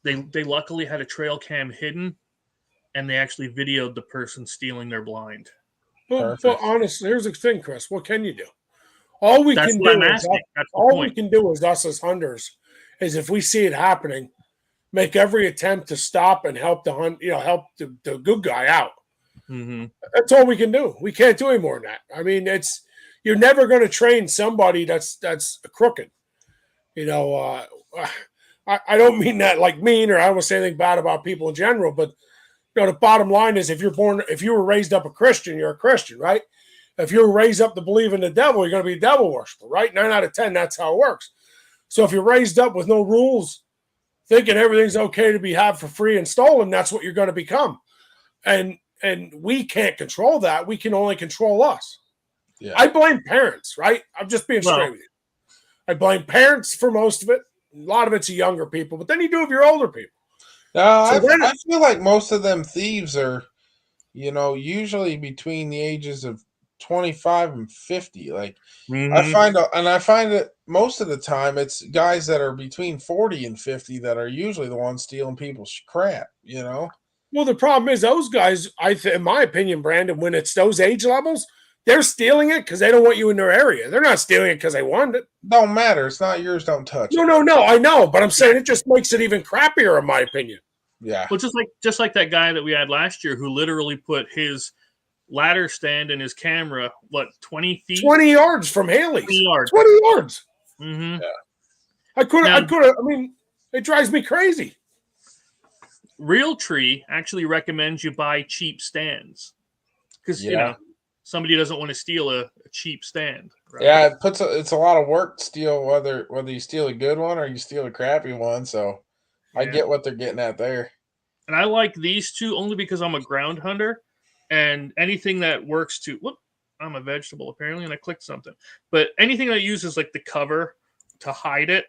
they luckily had a trail cam hidden, and they actually videoed the person stealing their blind. But Perfect. honestly, here's the thing, Chris. What can you do? All we That's can what do I'm is asking. That's the all we point. can do is us as hunters is if we see it happening, make every attempt to stop and help the hunt. Help the good guy out. Mm-hmm. That's all we can do. We can't do any more than that. I mean, you're never going to train somebody that's crooked. I don't mean that like mean, or I don't want to say anything bad about people in general, but the bottom line is if you were raised up a Christian, you're a Christian, right? If you were raised up to believe in the devil, you're going to be a devil worshiper, right? 9 out of 10, that's how it works. So if you're raised up with no rules, thinking everything's okay to be had for free and stolen, that's what you're going to become. And we can't control that. We can only control us. Yeah. I blame parents, right? I'm just being straight with you. I blame parents for most of it. A lot of it's the younger people, but then you do have your older people. No, So I feel like most of them thieves are, usually between the ages of 25 and 50. Like Mm-hmm. I find that most of the time it's guys that are between 40 and 50 that are usually the ones stealing people's crap, Well, the problem is those guys, in my opinion, Brandon, when it's those age levels, they're stealing it because they don't want you in their area. They're not stealing it because they want it. Don't matter. It's not yours. Don't touch it. No. I know, but I'm saying it just makes it even crappier, in my opinion. Yeah. Well, just like that guy that we had last year who literally put his ladder stand and his camera 20 feet, 20 yards from Haley's. 20 yards. 20 yards. Mm-hmm. Yeah. I could have. I mean, it drives me crazy. Realtree actually recommends you buy cheap stands because somebody doesn't want to steal a cheap stand. Right? Yeah, it's a lot of work to steal whether you steal a good one or you steal a crappy one. So I get what they're getting at there. And I like these two only because I'm a ground hunter, and anything that works to I'm a vegetable apparently, and I clicked something. But anything that uses like the cover to hide it,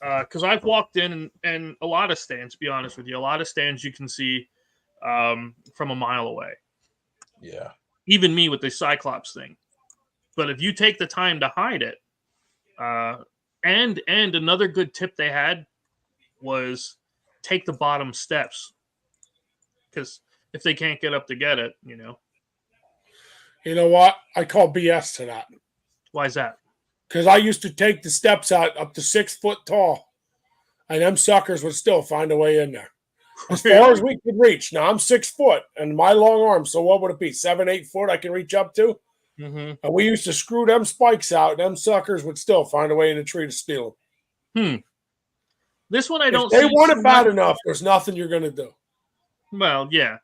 because I've walked in and a lot of stands. To be honest with you, a lot of stands you can see from a mile away. Yeah. Even me with the Cyclops thing. But if you take the time to hide it, and another good tip they had was take the bottom steps, because if they can't get up to get it, You know what? I call BS to that. Why is that? Because I used to take the steps out up to 6 foot tall, and them suckers would still find a way in there. As far as we could reach. Now, I'm 6 foot, and my long arms, so what would it be? 7, 8 foot I can reach up to? Mm-hmm. And we used to screw them spikes out, and them suckers would still find a way in the tree to steal them. This one I don't If they see want too it bad much. enough, there's nothing you're going to do. Well, yeah.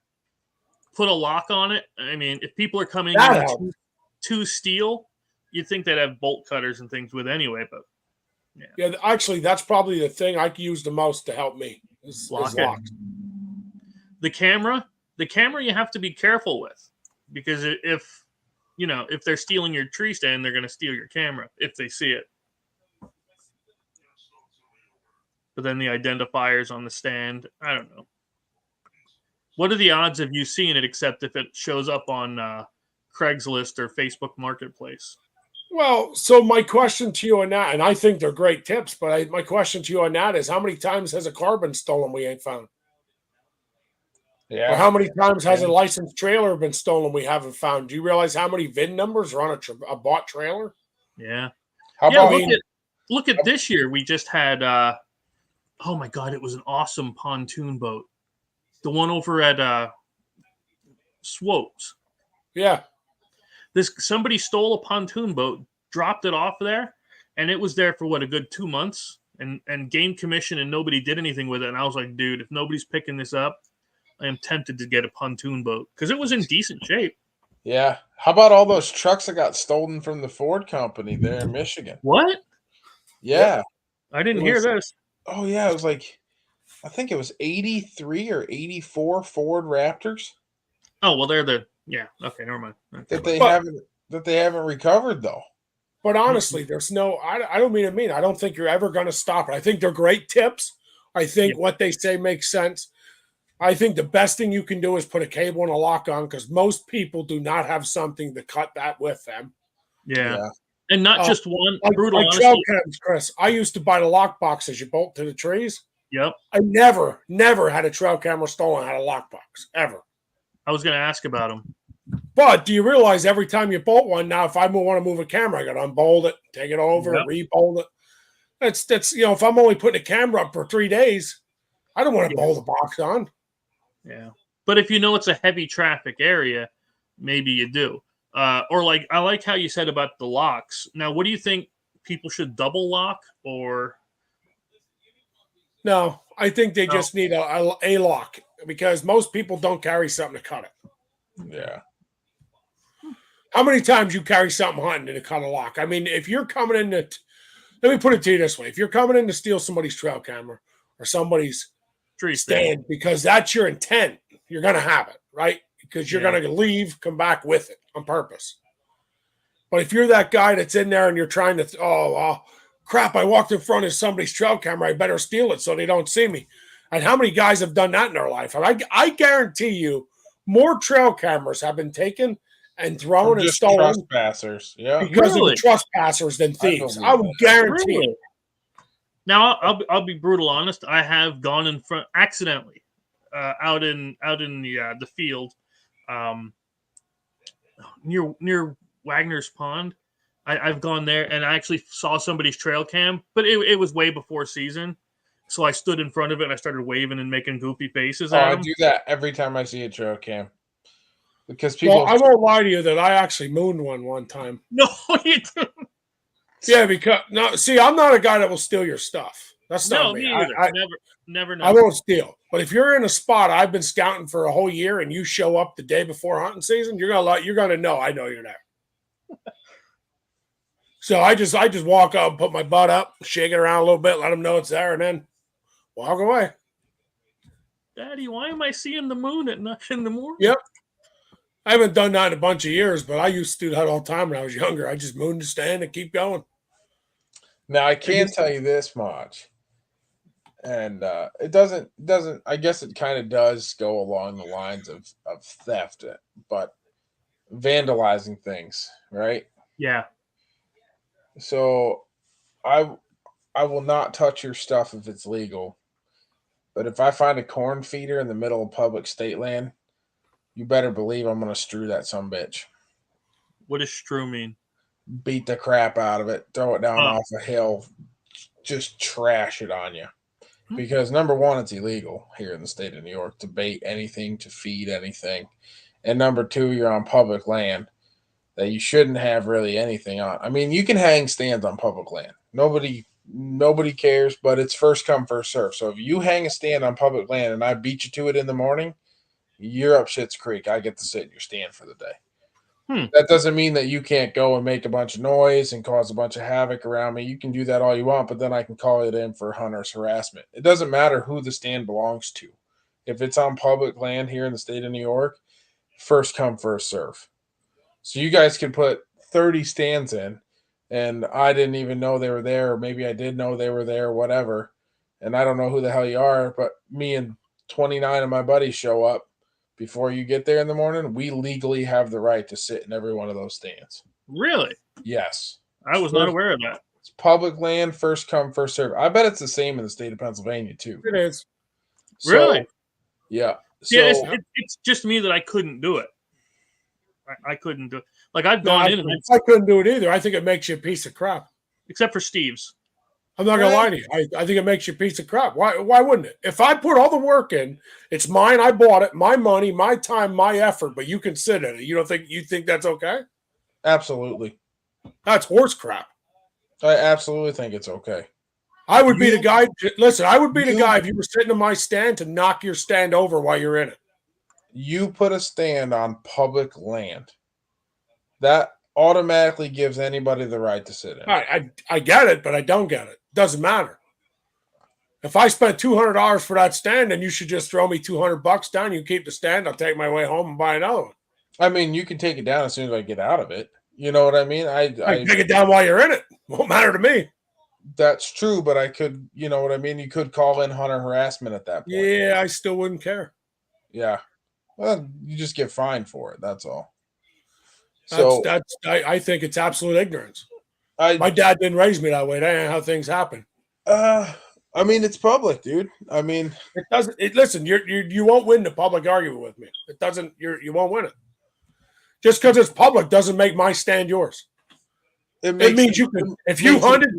Put a lock on it. I mean, if people are coming That in to steal, you'd think they'd have bolt cutters and things with anyway, but Yeah, actually, that's probably the thing I use the most to help me is Lock it. locks. the camera you have to be careful with, because if they're stealing your tree stand, they're going to steal your camera if they see it. But then the identifiers on the stand, I don't know. What are the odds of you seeing it, except if it shows up on Craigslist or Facebook Marketplace? Well, so my question to you on that, and I think they're great tips, but my question to you on that is how many times has a car been stolen we ain't found? Yeah. Or how many times has a licensed trailer been stolen we haven't found? Do you realize how many VIN numbers are on a bought trailer? Yeah. How about Look at this year. We just had oh my god, it was an awesome pontoon boat. The one over at Swopes. Yeah. Somebody stole a pontoon boat, dropped it off there, and it was there for a good 2 months, and game commission, and nobody did anything with it. And I was like, dude, if nobody's picking this up, I am tempted to get a pontoon boat because it was in decent shape. Yeah. How about all those trucks that got stolen from the Ford company there in Michigan? What? Yeah. I didn't hear this. Oh, yeah. It was like, I think it was 83 or 84 Ford Raptors. Oh, well, they're yeah. Okay, never mind. That they haven't recovered, though. But honestly, there's no, I don't mean to mean, I don't think you're ever going to stop it. I think they're great tips. I think what they say makes sense. I think the best thing you can do is put a cable and a lock on, because most people do not have something to cut that with them. Yeah. And not just one. Brutal like trail honesty. cams, Chris. I used to buy the lock boxes you bolt to the trees. Yep. I never had a trail camera stolen out of lockbox, ever. I was going to ask about them. But do you realize every time you bolt one, now if I want to move a camera, I got to unbolt it, take it over, Yep. rebolt it. That's if I'm only putting a camera up for 3 days, I don't want to bolt the box on. Yeah. But if you know it's a heavy traffic area, maybe you do. Or like I like how you said about the locks. Now, what do you think people should double lock or? No, I think they just need a lock because most people don't carry something to cut it. Yeah. How many times you carry something hunting to cut a lock? I mean, if you're coming in to, let me put it to you this way: if you're coming in to steal somebody's trail camera or somebody's Tree stand because that's your intent, you're going to have it, right? Because you're going to leave, come back with it on purpose. But if you're that guy that's in there and you're trying to, crap, I walked in front of somebody's trail camera, I better steal it so they don't see me. And how many guys have done that in their life? And I guarantee you more trail cameras have been taken and thrown and stolen trespassers. Yeah. because of the trespassers than thieves. I would guarantee it. Now I'll be brutal honest. I have gone in front accidentally out in the field near Wagner's Pond. I've gone there and I actually saw somebody's trail cam, but it was way before season. So I stood in front of it and I started waving and making goofy faces at them. I do that every time I see a trail cam. Because people. Well, I won't lie to you that I actually mooned one time. No, you didn't. Yeah, because I'm not a guy that will steal your stuff. That's not me. Either. Never. I won't steal. But if you're in a spot I've been scouting for a whole year and you show up the day before hunting season, you're gonna know I know you're there. So I just walk up, put my butt up, shake it around a little bit, let them know it's there, and then walk away. Daddy, why am I seeing the moon at night in the morning? Yep. I haven't done that in a bunch of years, but I used to do that all the time when I was younger. I just mooned the stand and keep going. Now I can tell you this much, and it doesn't. I guess it kind of does go along the lines of theft, but vandalizing things, right? Yeah. So, I will not touch your stuff if it's legal, but if I find a corn feeder in the middle of public state land, you better believe I'm going to strew that sumbitch. What does strew mean? Beat the crap out of it, throw it down off a hill, just trash it on you. Because number one, it's illegal here in the state of New York to bait anything, to feed anything. And number two, you're on public land that you shouldn't have really anything on. I mean, you can hang stands on public land. Nobody cares, but it's first come, first serve. So if you hang a stand on public land and I beat you to it in the morning, you're up Schitt's Creek. I get to sit in your stand for the day. That doesn't mean that you can't go and make a bunch of noise and cause a bunch of havoc around me. You can do that all you want, but then I can call it in for hunter's harassment. It doesn't matter who the stand belongs to. If it's on public land here in the state of New York, first come, first serve. So you guys can put 30 stands in, and I didn't even know they were there, or maybe I did know they were there, whatever. And I don't know who the hell you are, but me and 29 of my buddies show up. Before you get there in the morning, we legally have the right to sit in every one of those stands. Really? Yes. I was not aware of that. It's public land, first come, first serve. I bet it's the same in the state of Pennsylvania, too. It is. Really? Yeah. So, yeah, it's just me that I couldn't do it. I couldn't do it. Like, I've gone in and I couldn't do it either. I think it makes you a piece of crap. Except for Steve's. I'm not going to lie to you. I think it makes you a piece of crap. Why wouldn't it? If I put all the work in, it's mine. I bought it. My money, my time, my effort, but you can sit in it. You think that's okay? Absolutely. That's horse crap. I absolutely think it's okay. I would be the guy. Listen, I would be the guy if you were sitting in my stand to knock your stand over while you're in it. You put a stand on public land. That automatically gives anybody the right to sit in. I get it, but I don't get it. Doesn't matter. If I spent $200 for that stand, then you should just throw me $200 down. You keep the stand. I'll take my way home and buy another one. I mean, you can take it down as soon as I get out of it. You know what I mean? I take it down while you're in it. Won't matter to me. That's true, but I could, you know what I mean? You could call in hunter harassment at that point. Yeah, I still wouldn't care. Yeah. Well, you just get fined for it. That's all. I think it's absolute ignorance. My dad didn't raise me that way. That ain't how things happen. I mean, it's public, dude. I mean, It doesn't. Listen, you won't win the public argument with me. It doesn't. You won't win it. Just because it's public doesn't make my stand yours. It means you can. If you hunted,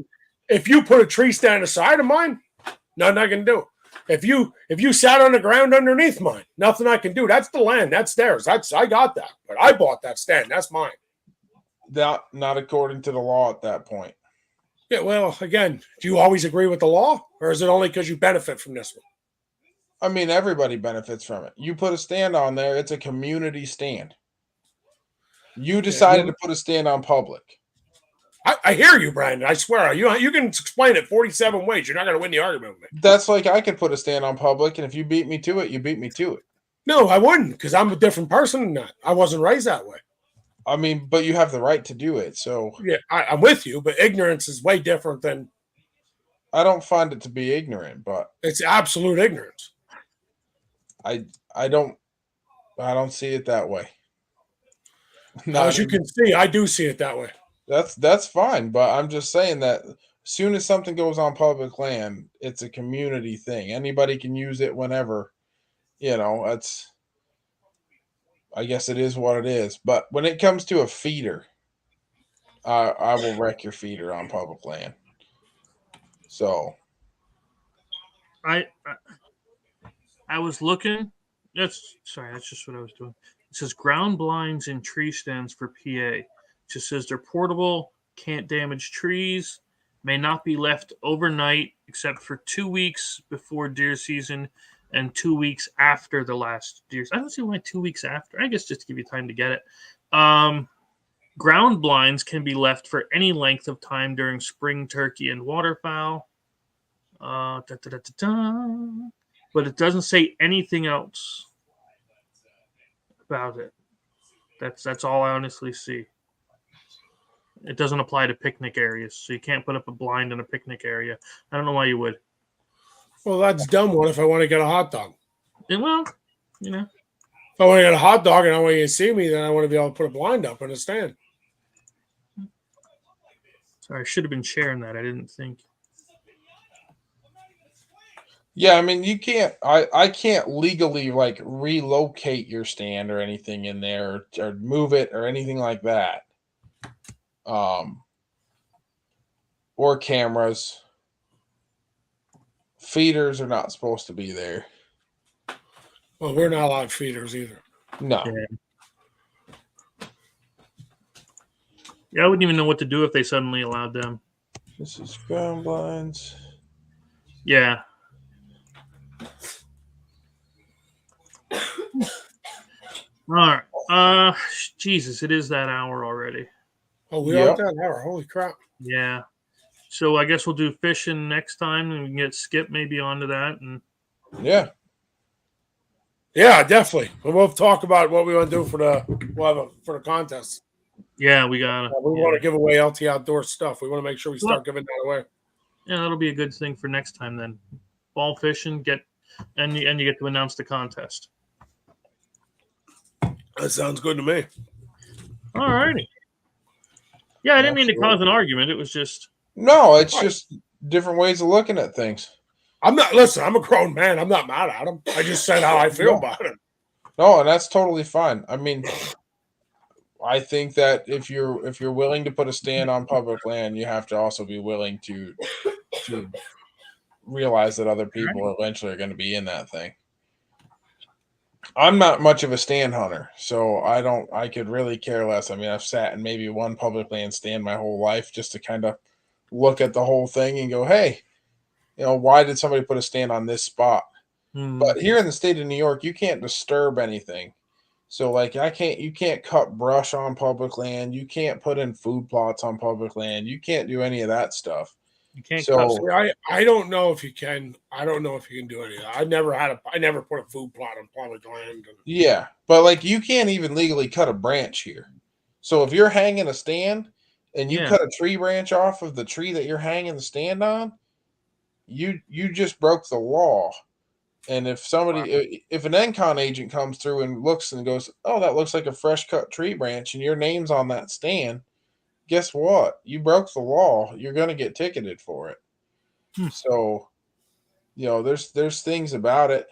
if you put a tree stand aside of mine, nothing I can do. If you sat on the ground underneath mine, nothing I can do. That's the land. That's theirs. I got that. But I bought that stand. That's mine. Not according to the law at that point. Yeah. Well, again, do you always agree with the law, or is it only because you benefit from this one? I mean, everybody benefits from it. You put a stand on there; it's a community stand. You decided to put a stand on public. I hear you, Brandon. I swear. You can explain it 47 ways. You're not going to win the argument with me. That's like I could put a stand on public, and if you beat me to it, you beat me to it. No, I wouldn't, because I'm a different person than that. I wasn't raised that way. I mean, but you have the right to do it. So yeah, I'm with you, but ignorance is way different than. I don't find it to be ignorant, but it's absolute ignorance. I don't see it that way. As you can see, I do see it that way. That's fine, but I'm just saying that as soon as something goes on public land, it's a community thing. Anybody can use it whenever. That's. I guess it is what it is. But when it comes to a feeder, I will wreck your feeder on public land. So, I was looking. That's just what I was doing. It says ground blinds and tree stands for PA. It just says they're portable, can't damage trees, may not be left overnight except for 2 weeks before deer season and 2 weeks after the last deer. I don't see why 2 weeks after. I guess just to give you time to get it. Ground blinds can be left for any length of time during spring turkey and waterfowl. But it doesn't say anything else about it. That's all I honestly see. It doesn't apply to picnic areas, so you can't put up a blind in a picnic area. I don't know why you would. Well, that's dumb. What if I want to get a hot dog? Yeah, well, if I want to get a hot dog and I want you to see me, then I want to be able to put a blind up in a stand. Sorry, I should have been sharing that. I didn't think. Yeah, I mean, you can't. I can't legally relocate your stand or anything in there or move it or anything like that. Or cameras. Feeders are not supposed to be there. Well, we're not allowed feeders either. No. Yeah, I wouldn't even know what to do if they suddenly allowed them. This is ground blinds. Yeah. All right. Jesus, it is that hour already. Oh, we are at that hour. Holy crap. Yeah. So I guess we'll do fishing next time and we can get Skip maybe onto that. And yeah. Yeah, definitely. We'll talk about what we want to do for the contest. Yeah, we got we want to give away LT Outdoor stuff. We want to make sure we start giving that away. Yeah, that'll be a good thing for next time then. Ball fishing, and you get to announce the contest. That sounds good to me. All righty. Yeah, I didn't mean to cause an argument. It was just no, it's just different ways of looking at things. I'm a grown man. I'm not mad at him. I just said how I feel about it. No, and that's totally fine. I mean, I think that if you're willing to put a stand on public land, you have to also be willing to realize that other people eventually are going to be in that thing. I'm not much of a stand hunter, so I could really care less. I mean, I've sat in maybe one public land stand my whole life just to kind of look at the whole thing and go, hey, why did somebody put a stand on this spot? But here in the state of New York, you can't disturb anything. So you can't cut brush on public land. You can't put in food plots on public land. You can't do any of that stuff. You can't. I don't know if you can. I don't know if you can do any of that. I never put a food plot on public land. Yeah, but you can't even legally cut a branch here. So if you're hanging a stand and you cut a tree branch off of the tree that you're hanging the stand on, you just broke the law. And if if an NCON agent comes through and looks and goes, oh, that looks like a fresh cut tree branch and your name's on that stand, guess what? You broke the law. You're going to get ticketed for it. So, there's things about it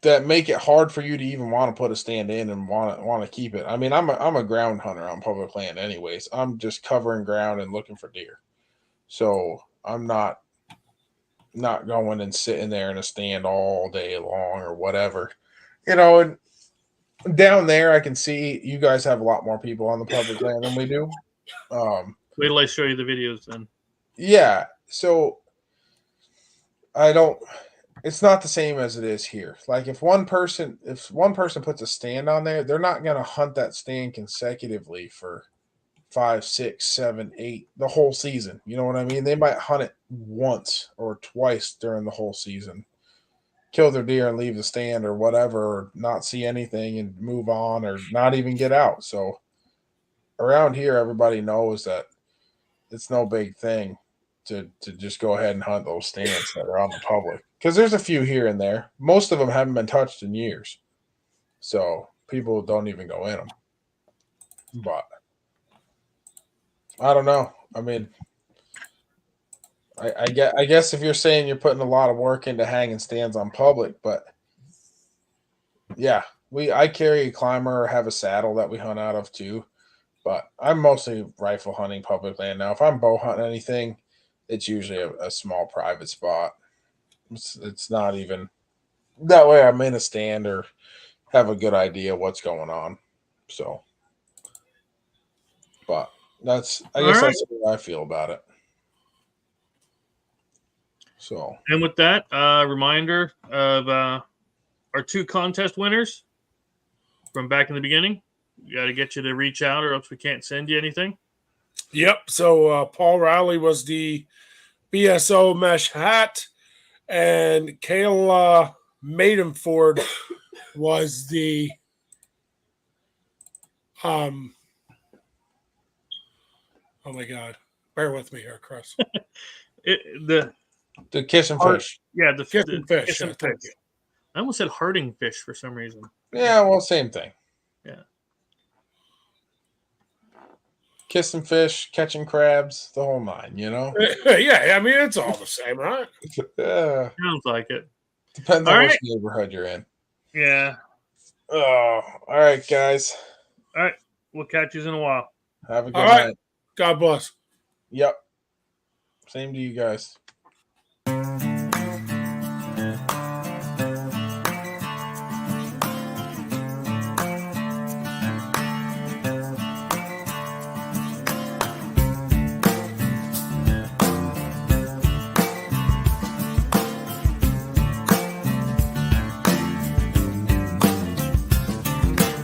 that make it hard for you to even want to put a stand in and want to keep it. I mean, I'm a ground hunter on public land anyways. I'm just covering ground and looking for deer. So I'm not going and sitting there in a stand all day long or whatever. And down there I can see you guys have a lot more people on the public land than we do. Wait till I show you the videos then. Yeah. So it's not the same as it is here. Like if one person puts a stand on there, they're not going to hunt that stand consecutively for 5, 6, 7, 8 the whole season. You know what I mean? They might hunt it once or twice during the whole season, kill their deer and leave the stand or whatever, or not see anything and move on or not even get out. So around here, everybody knows that it's no big thing to just go ahead and hunt those stands that are on the public, because there's a few here and there. Most of them haven't been touched in years, so people don't even go in them. But I don't know. I mean, I guess if you're saying you're putting a lot of work into hanging stands on public, but yeah, I carry a climber or have a saddle that we hunt out of too. But I'm mostly rifle hunting public land now. If I'm bow hunting anything, it's usually a small private spot. It's not even that way. I'm in a stand or have a good idea what's going on. So, but I guess that's what I feel about it. So, and with that, reminder of our 2 contest winners from back in the beginning. We got to get you to reach out, or else we can't send you anything. Yep. So Paul Riley was the BSO mesh hat, and Kayla Maidenford was the oh my God, bear with me here, Chris. the kiss and fish. Yeah, the Kiss and fish. Kiss and fish. I almost said herding fish for some reason. Yeah, well, same thing. Yeah. Kissing fish, catching crabs, the whole 9, Yeah, I mean, it's all the same, right? Sounds like it. Depends on which neighborhood you're in. Yeah. Oh, all right, guys. All right. We'll catch you in a while. Have a good night. God bless. Yep. Same to you guys.